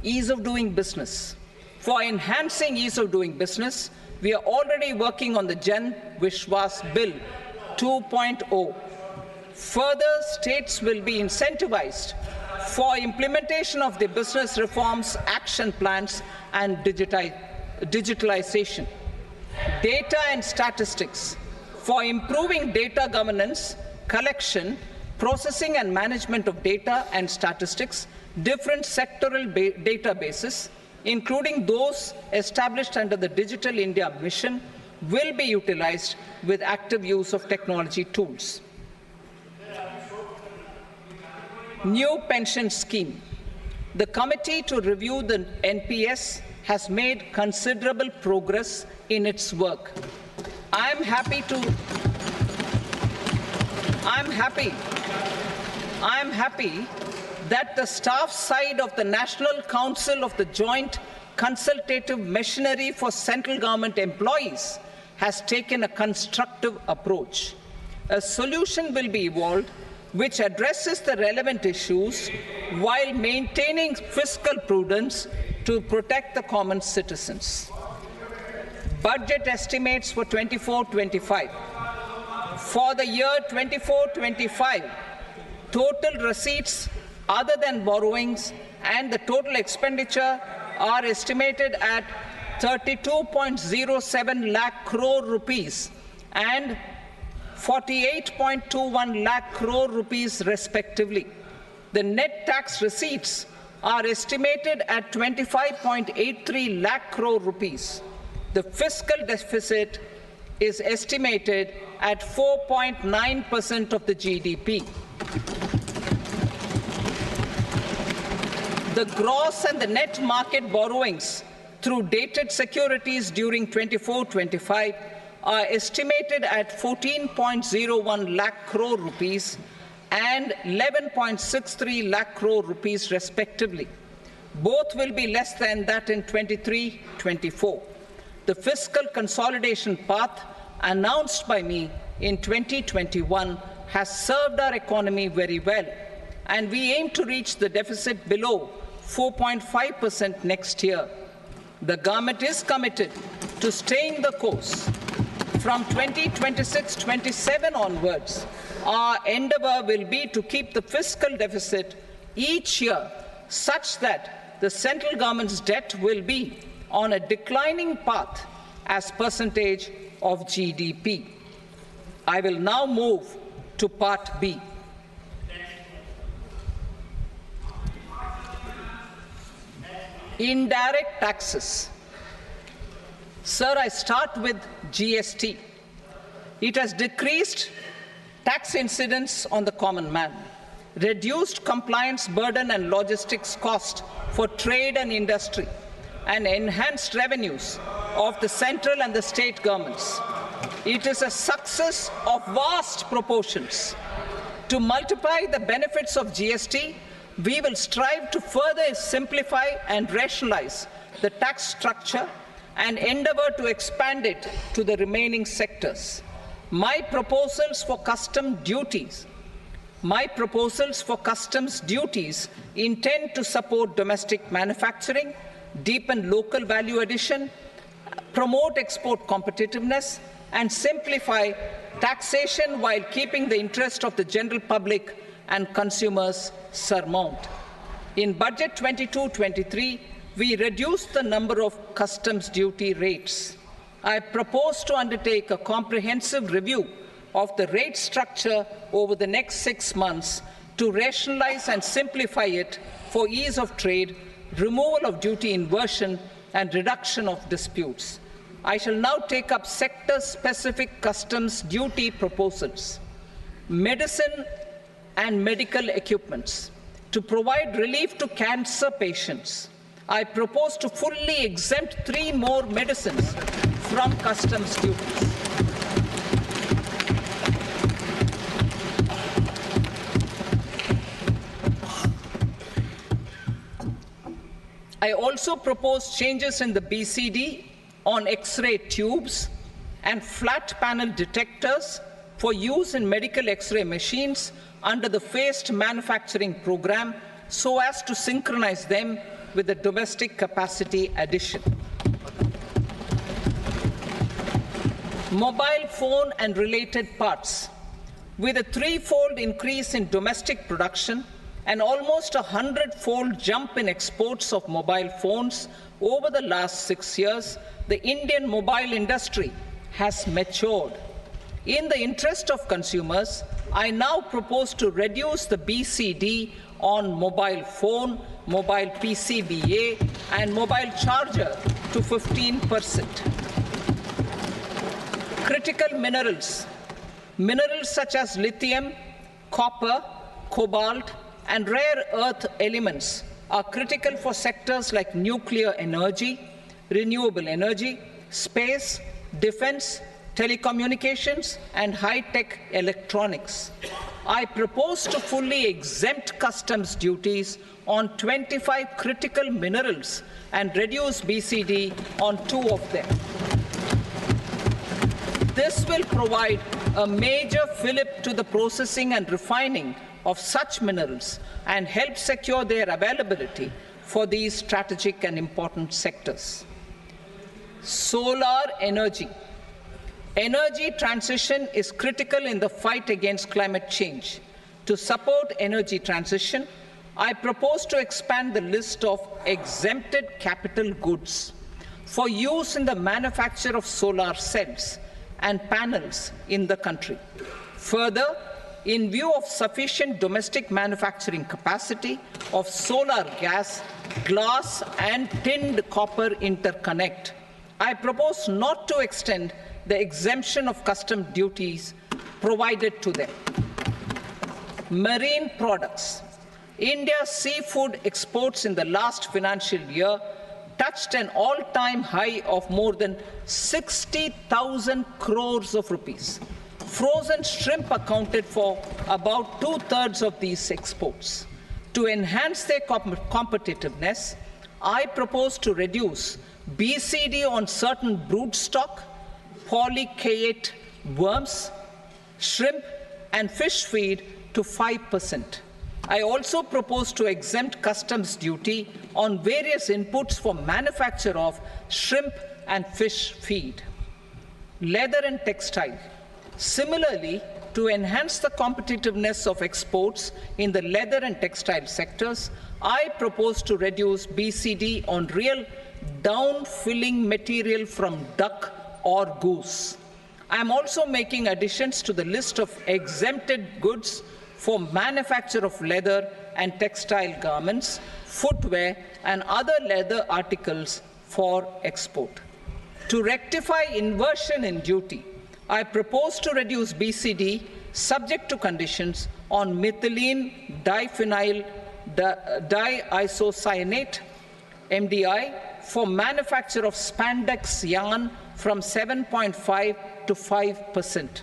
Ease of doing business. For enhancing ease of doing business, we are already working on the Jan Vishwas Bill 2.0. Further, states will be incentivized for implementation of the business reforms, action plans, and digitalization. Data and statistics. For improving data governance, collection, processing and management of data and statistics, different sectoral databases, including those established under the Digital India Mission, will be utilized with active use of technology tools. New pension scheme. The committee to review the NPS has made considerable progress in its work. I am happy that the staff side of the National Council of the Joint Consultative Machinery for Central Government Employees has taken a constructive approach. A solution will be evolved which addresses the relevant issues while maintaining fiscal prudence to protect the common citizens. Budget estimates for 24-25. For the year 24-25, total receipts other than borrowings and the total expenditure are estimated at 32.07 lakh crore rupees and 48.21 lakh crore rupees respectively. The net tax receipts are estimated at 25.83 lakh crore rupees. The fiscal deficit is estimated at 4.9% of the GDP. The gross and the net market borrowings through dated securities during 24-25 are estimated at 14.01 lakh crore rupees and 11.63 lakh crore rupees respectively. Both will be less than that in 23-24. The fiscal consolidation path announced by me in 2021 has served our economy very well, and we aim to reach the deficit below 4.5% next year. The government is committed to staying the course. From 2026-27 onwards, our endeavour will be to keep the fiscal deficit each year such that the central government's debt will be on a declining path as percentage of GDP. I will now move to Part B. Indirect taxes. Sir, I start with GST. It has decreased tax incidence on the common man, reduced compliance burden and logistics cost for trade and industry, and enhanced revenues of the central and the state governments. It is a success of vast proportions. To multiply the benefits of GST, we will strive to further simplify and rationalize the tax structure and endeavour to expand it to the remaining sectors. My proposals for customs duties intend to support domestic manufacturing, deepen local value addition, promote export competitiveness, and simplify taxation while keeping the interest of the general public and consumers surmount. In Budget 22-23, we reduced the number of customs duty rates. I propose to undertake a comprehensive review of the rate structure over the next 6 months to rationalize and simplify it for ease of trade, removal of duty inversion, and reduction of disputes. I shall now take up sector-specific customs duty proposals. Medicine and medical equipments. To provide relief to cancer patients, I propose to fully exempt 3 more medicines from customs duties. I also propose changes in the BCD on X-ray tubes and flat panel detectors for use in medical X-ray machines under the phased manufacturing program so as to synchronize them with the domestic capacity addition. Mobile phone and related parts. With a 3-fold increase in domestic production and almost a 100-fold jump in exports of mobile phones over the last 6 years, the Indian mobile industry has matured. In the interest of consumers, I now propose to reduce the BCD on mobile phone, mobile PCBA, and mobile charger to 15%. Critical minerals. Minerals such as lithium, copper, cobalt, and rare earth elements are critical for sectors like nuclear energy, renewable energy, space, defense, telecommunications, and high-tech electronics. I propose to fully exempt customs duties on 25 critical minerals and reduce BCD on 2 of them. This will provide a major fillip to the processing and refining of such minerals and help secure their availability for these strategic and important sectors. Solar energy. Energy transition is critical in the fight against climate change. To support energy transition, I propose to expand the list of exempted capital goods for use in the manufacture of solar cells and panels in the country. Further, in view of sufficient domestic manufacturing capacity of solar gas, glass, and tinned copper interconnect, I propose not to extend the exemption of custom duties provided to them. Marine products. India's seafood exports in the last financial year touched an all-time high of more than 60,000 crores of rupees. Frozen shrimp accounted for about 2/3 of these exports. To enhance their competitiveness, I propose to reduce BCD on certain broodstock, polychaete worms, shrimp, and fish feed to 5%. I also propose to exempt customs duty on various inputs for manufacture of shrimp and fish feed. Leather and textile. Similarly, to enhance the competitiveness of exports in the leather and textile sectors, I propose to reduce BCD on real down-filling material from duck or goose. I am also making additions to the list of exempted goods for manufacture of leather and textile garments, footwear, and other leather articles for export. To rectify inversion in duty, I propose to reduce BCD subject to conditions on methylene diphenyl diisocyanate, MDI, for manufacture of spandex yarn from 7.5 to 5%.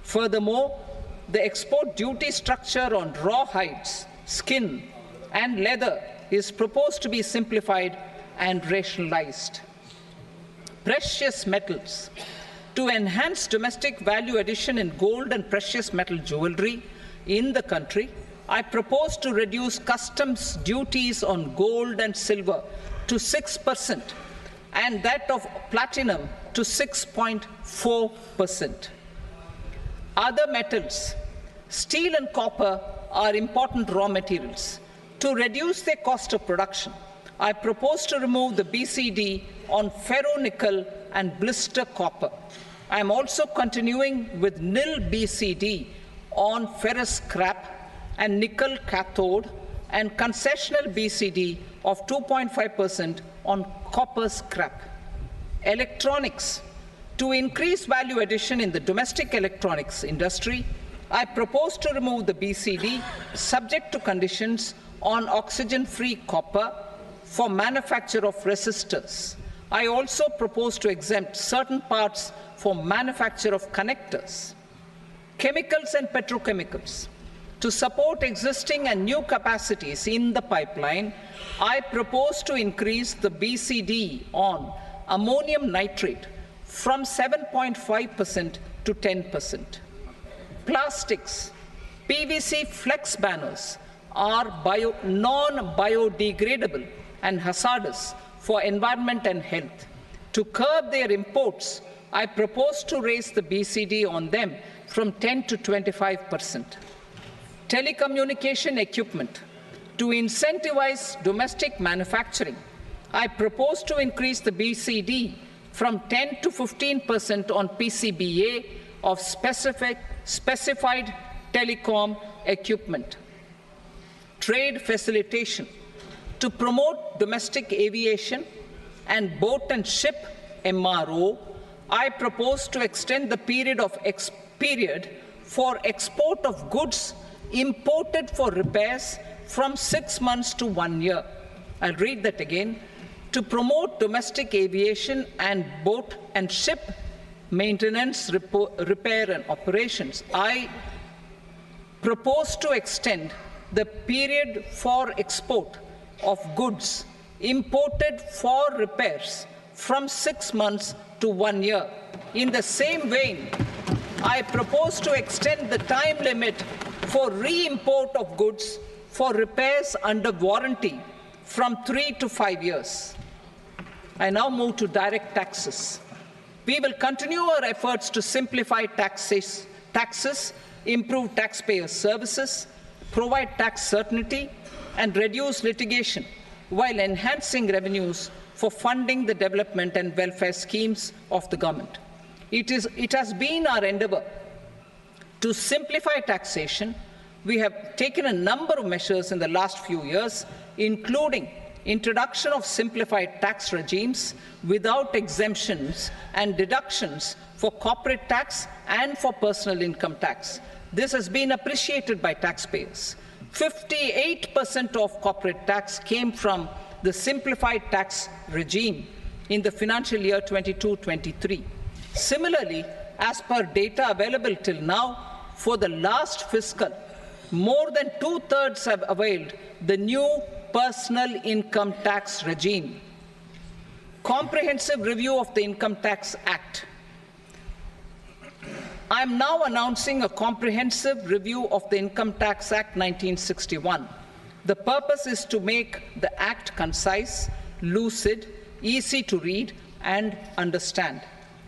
Furthermore, the export duty structure on raw hides, skin, and leather is proposed to be simplified and rationalized. Precious metals. To enhance domestic value addition in gold and precious metal jewelry in the country, I propose to reduce customs duties on gold and silver to 6%, and that of platinum to 6.4%. Other metals, steel and copper, are important raw materials. To reduce their cost of production, I propose to remove the BCD on ferronickel and blister copper. I am also continuing with nil BCD on ferrous scrap and nickel cathode, and concessional BCD of 2.5% on copper scrap. Electronics. To increase value addition in the domestic electronics industry, I propose to remove the BCD subject to conditions on oxygen-free copper for manufacture of resistors. I also propose to exempt certain parts for manufacture of connectors. Chemicals and petrochemicals. To support existing and new capacities in the pipeline, I propose to increase the BCD on ammonium nitrate from 7.5% to 10%. Plastics. PVC flex banners are non-biodegradable and hazardous for environment and health. To curb their imports, I propose to raise the BCD on them from 10 to 25%. Telecommunication equipment. To incentivize domestic manufacturing, I propose to increase the BCD from 10 to 15% on PCBA of specified telecom equipment. Trade facilitation. To promote domestic aviation and boat and ship MRO, I propose to extend the period for export of goods imported for repairs from 6 months to 1 year. I'll read that again. To promote domestic aviation and boat and ship maintenance, repair and operations, I propose to extend the period for export of goods imported for repairs from 6 months to 1 year. In the same vein, I propose to extend the time limit for re-import of goods for repairs under warranty from 3 to 5 years. I now move to direct taxes. We will continue our efforts to simplify taxes, improve taxpayer services, provide tax certainty, and reduce litigation while enhancing revenues for funding the development and welfare schemes of the government. It has been our endeavor to simplify taxation. We have taken a number of measures in the last few years, including introduction of simplified tax regimes without exemptions and deductions for corporate tax and for personal income tax. This has been appreciated by taxpayers. 58% of corporate tax came from the simplified tax regime in the financial year 22-23. Similarly, as per data available till now, for the last fiscal, more than 2/3 have availed the new personal income tax regime. Comprehensive review of the Income Tax Act. I am now announcing a comprehensive review of the Income Tax Act 1961. The purpose is to make the Act concise, lucid, easy to read and understand.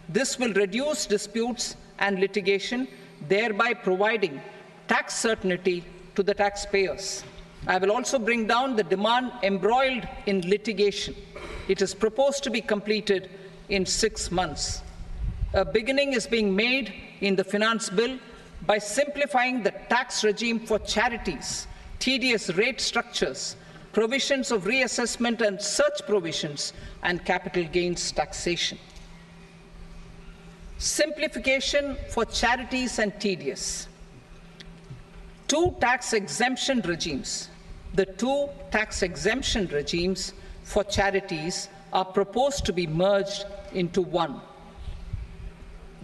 This will reduce disputes and litigation, thereby providing tax certainty to the taxpayers. I will also bring down the demand embroiled in litigation. It is proposed to be completed in 6 months. A beginning is being made in the Finance Bill by simplifying the tax regime for charities, tedious rate structures, provisions of reassessment and such provisions, and capital gains taxation. Simplification for charities and tedious. The two tax exemption regimes for charities are proposed to be merged into one.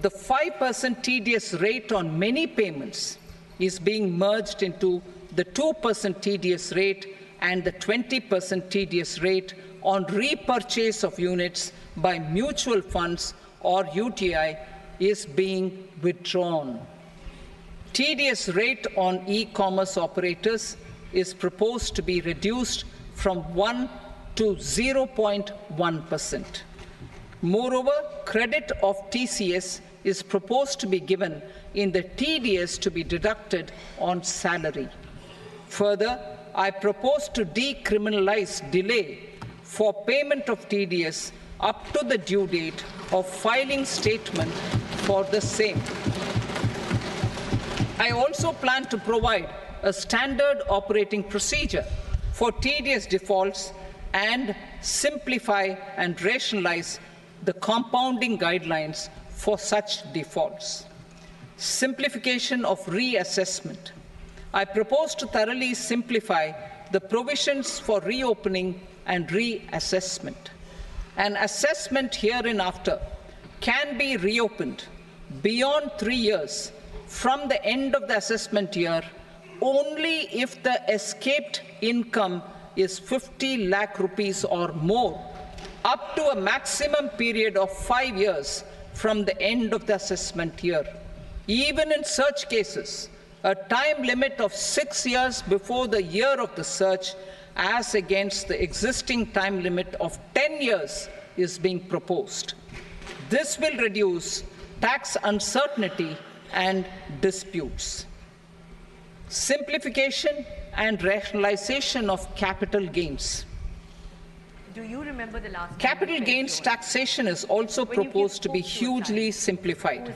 The 5% tedious rate on many payments is being merged into the 2% tedious rate, and the 20% tedious rate on repurchase of units by mutual funds or UTI is being withdrawn. Tedious rate on e-commerce operators is proposed to be reduced from 1 to 0.1%. Moreover, credit of TCS is proposed to be given in the TDS to be deducted on salary. Further, I propose to decriminalize delay for payment of TDS up to the due date of filing statement for the same. I also plan to provide a standard operating procedure for TDS defaults and simplify and rationalize the compounding guidelines for such defaults. Simplification of reassessment. I propose to thoroughly simplify the provisions for reopening and reassessment. An assessment hereinafter can be reopened beyond 3 years from the end of the assessment year only if the escaped income is 50 lakh rupees or more, up to a maximum period of 5 years from the end of the assessment year. Even in such cases, a time limit of 6 years before the year of the search, as against the existing time limit of 10 years, is being proposed. This will reduce tax uncertainty and disputes. Simplification and rationalization of capital gains. Do you remember the last capital gains taxation is also proposed to be hugely simplified.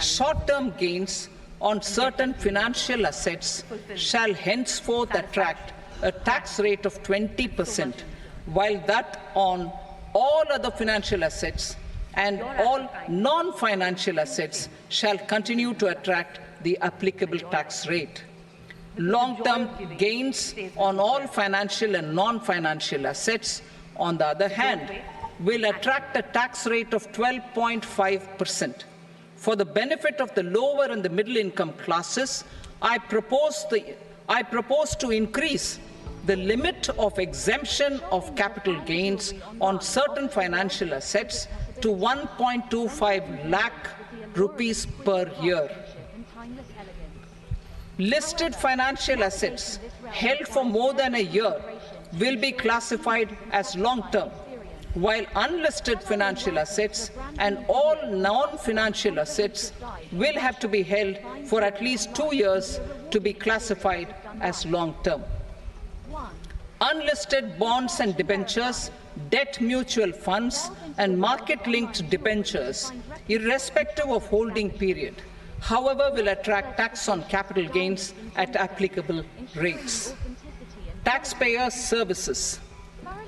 Short-term gains on certain financial assets shall henceforth attract a tax rate of 20%, while that on all other financial assets and all non-financial assets shall continue to attract the applicable tax rate. Long-term gains on all financial and non-financial assets, on the other hand, will attract a tax rate of 12.5%. For the benefit of the lower and the middle income classes, I propose to increase the limit of exemption of capital gains on certain financial assets to 1.25 lakh rupees per year. Listed financial assets held for more than a year will be classified as long-term, while unlisted financial assets and all non-financial assets will have to be held for at least 2 years to be classified as long-term. Unlisted bonds and debentures, debt mutual funds, and market-linked debentures, irrespective of holding period, however, will attract tax on capital gains at applicable rates. Taxpayer services.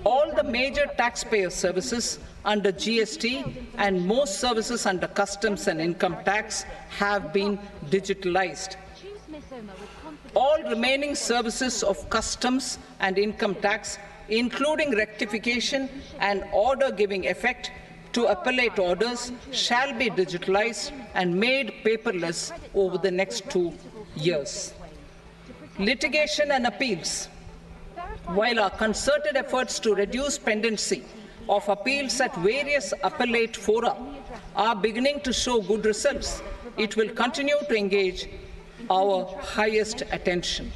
All the major taxpayer services under GST and most services under customs and income tax have been digitalized. All remaining services of customs and income tax, including rectification and order giving effect to appellate orders, shall be digitalized and made paperless over the next 2 years. Litigation and appeals. While our concerted efforts to reduce pendency of appeals at various appellate fora are beginning to show good results, it will continue to engage our highest attention.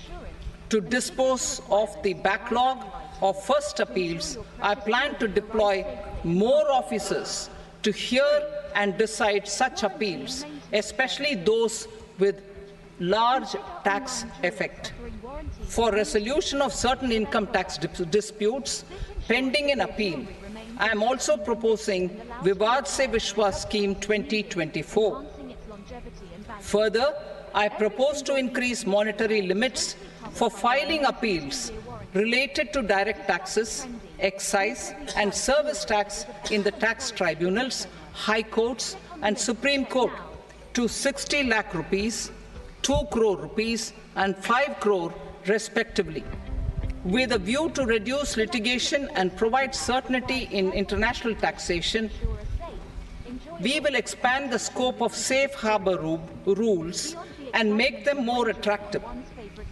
To dispose of the backlog of first appeals, I plan to deploy more officers to hear and decide such appeals, especially those with large tax effect. For resolution of certain income tax disputes pending an appeal, I am also proposing Vivad Se Vishwas Scheme 2024. Further, I propose to increase monetary limits for filing appeals related to direct taxes, excise and service tax in the tax tribunals, high courts and Supreme Court to 60 lakh rupees, 2 crore rupees and 5 crore respectively. With a view to reduce litigation and provide certainty in international taxation, we will expand the scope of safe harbor rules and make them more attractive.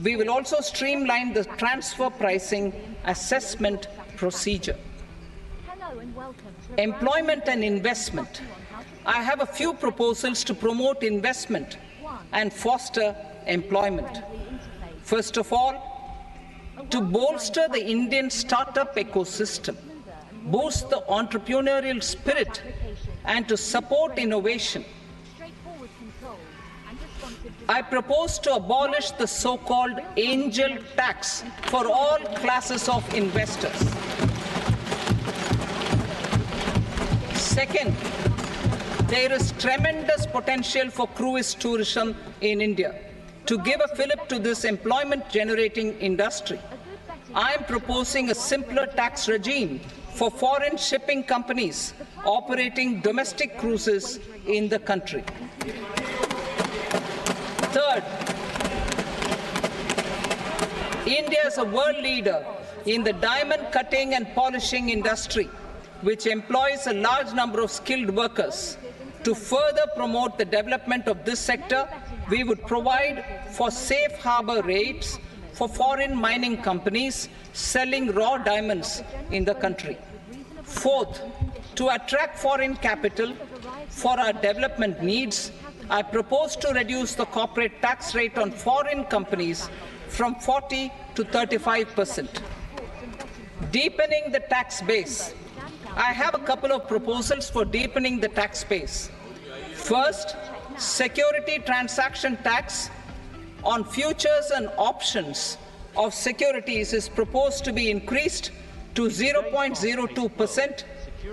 We will also streamline the transfer pricing assessment procedure. Employment and investment. I have a few proposals to promote investment and foster employment. First of all, to bolster the Indian startup ecosystem, boost the entrepreneurial spirit, and to support innovation. I propose to abolish the so-called angel tax for all classes of investors. Second, there is tremendous potential for cruise tourism in India. To give a fillip to this employment-generating industry, I am proposing a simpler tax regime for foreign shipping companies operating domestic cruises in the country. Third, India is a world leader in the diamond cutting and polishing industry, which employs a large number of skilled workers. To further promote the development of this sector, we would provide for safe harbor rates for foreign mining companies selling raw diamonds in the country. Fourth, to attract foreign capital for our development needs, I propose to reduce the corporate tax rate on foreign companies from 40 to 35%. Deepening the tax base. I have a couple of proposals for deepening the tax base. First, security transaction tax on futures and options of securities is proposed to be increased to 0.02%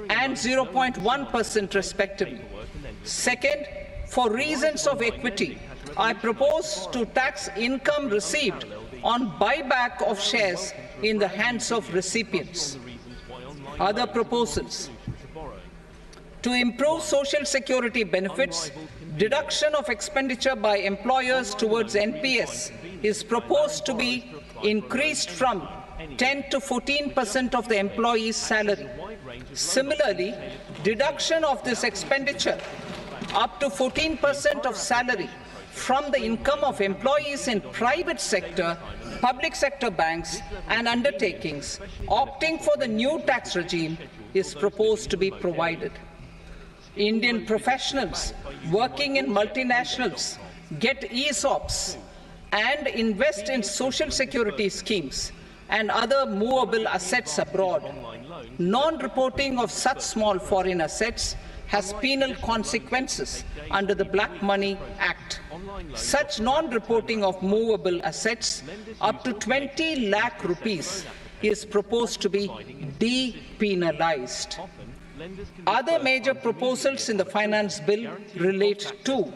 and 0.1% respectively. Second, for reasons of equity, I propose to tax income received on buyback of shares in the hands of recipients. Other proposals. To improve social security benefits, deduction of expenditure by employers towards NPS is proposed to be increased from 10 to 14% of the employee's salary. Similarly, deduction of this expenditure up to 14% of salary from the income of employees in private sector, public sector banks and undertakings opting for the new tax regime is proposed to be provided. Indian professionals working in multinationals get ESOPs and invest in social security schemes and other movable assets abroad. Non-reporting of such small foreign assets has penal consequences under the Black Money Act. Such non-reporting of movable assets up to 20 lakh rupees is proposed to be depenalized. Other major proposals in the finance bill relate to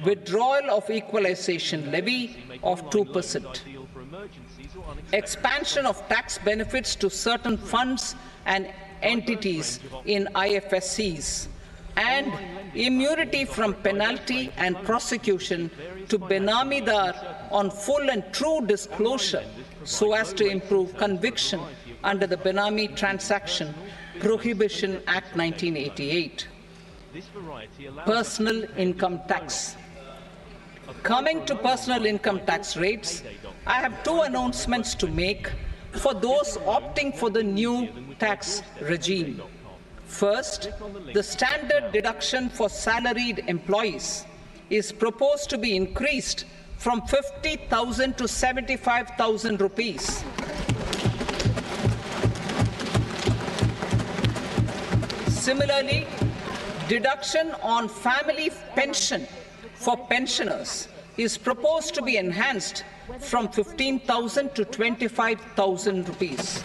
withdrawal of equalization levy of 2%, expansion of tax benefits to certain funds and entities in IFSCs, and immunity from penalty and prosecution to Benamidar on full and true disclosure so as to improve conviction under the Benami Transaction Prohibition Act 1988. Personal income tax. Coming to personal income tax rates, I have two announcements to make for those opting for the new tax regime. First, the standard deduction for salaried employees is proposed to be increased from 50,000 to 75,000 rupees. Similarly, deduction on family pension for pensioners is proposed to be enhanced from 15,000 to 25,000 rupees.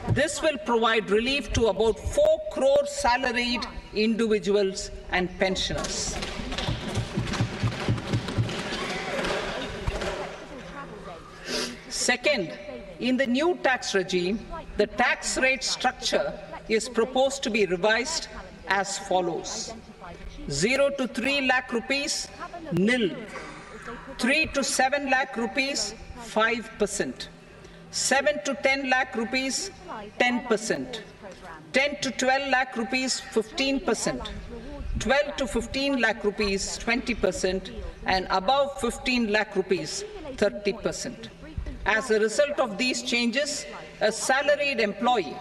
This will provide relief to about 4 crore salaried individuals and pensioners. Second, in the new tax regime, the tax rate structure is proposed to be revised as follows. 0 to 3 lakh rupees, nil. 3 to 7 lakh rupees, 5%. 7 to 10 lakh rupees, 10%. 10 to 12 lakh rupees, 15%. 12 to 15 lakh rupees, 20%. And above 15 lakh rupees, 30%. As a result of these changes, a salaried employee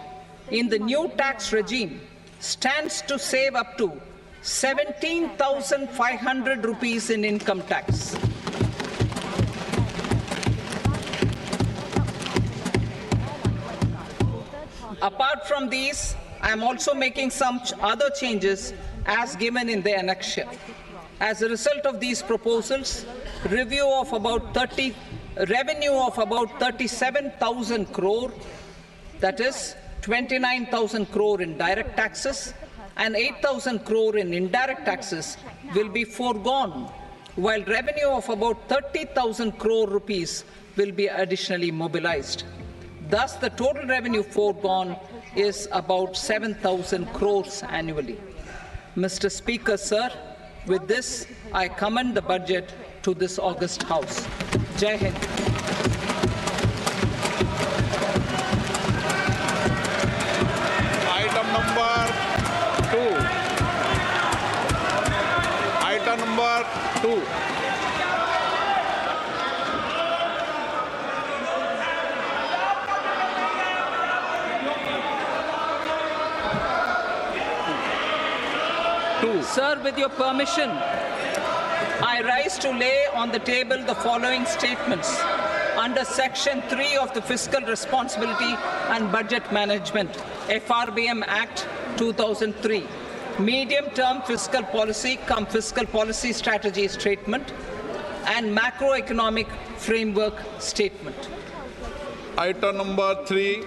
in the new tax regime stands to save up to 17,500 rupees in income tax. Apart from these, I am also making some other changes as given in the annexure. As a result of these proposals, revenue of about 37,000 crore, that is 29,000 crore in direct taxes and 8,000 crore in indirect taxes will be foregone, while revenue of about 30,000 crore rupees will be additionally mobilized. Thus, the total revenue foregone is about 7,000 crores annually. Mr. Speaker, sir, with this, I commend the budget to this august House. Jai Hind. Item number 2. Sir, with your permission, I rise to lay on the table the following statements under Section 3 of the Fiscal Responsibility and Budget Management, FRBM Act 2003, medium-term fiscal policy cum fiscal policy strategy statement and macroeconomic framework statement. Item number 3.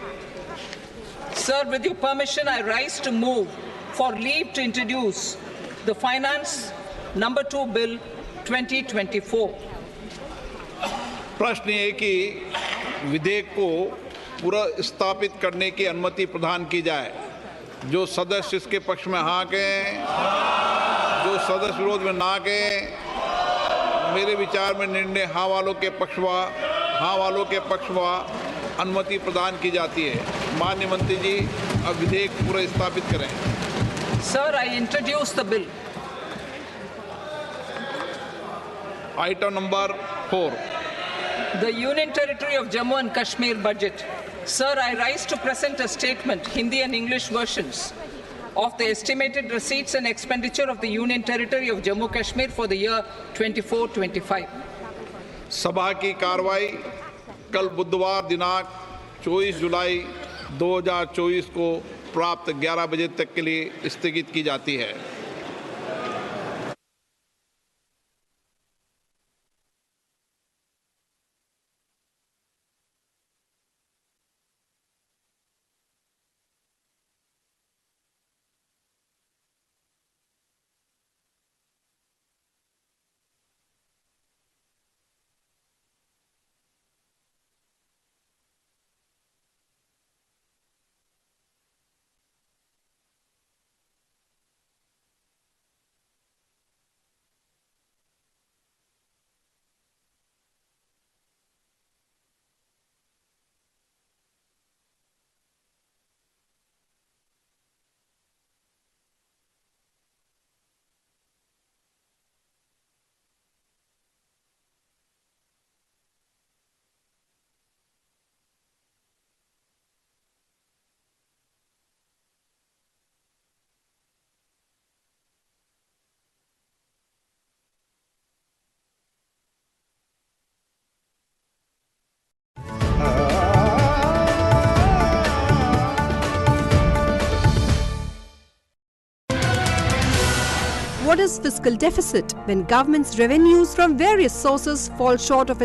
Sir, with your permission, I rise to move for leave to introduce the Finance Number 2 Bill 2024. प्रश्न ये कि विधेयक को पुनर्स्थापित करने की अनुमति प्रदान की जाए। जो सदस्य इसके पक्ष में हाँ कहें, जो सदस्य विरोध में ना कहें। मेरे विचार में निर्णय हाँ वालों के पक्ष में अनुमति प्रदान की जाती है। माननीय मंत्री जी, अब विधेयक पुनर्स्थापित करें। Sir, I introduce the bill. Item number 4. The Union Territory of Jammu and Kashmir budget. Sir, I rise to present a statement, Hindi and English versions, of the estimated receipts and expenditure of the Union Territory of Jammu and Kashmir for the year 24-25. सभा की कार्रवाई कल बुधवार दिनांक 24 जुलाई 2024 को प्राप्त 11 बजे तक के लिए स्थगित की जाती है। What is fiscal deficit? When government's revenues from various sources fall short of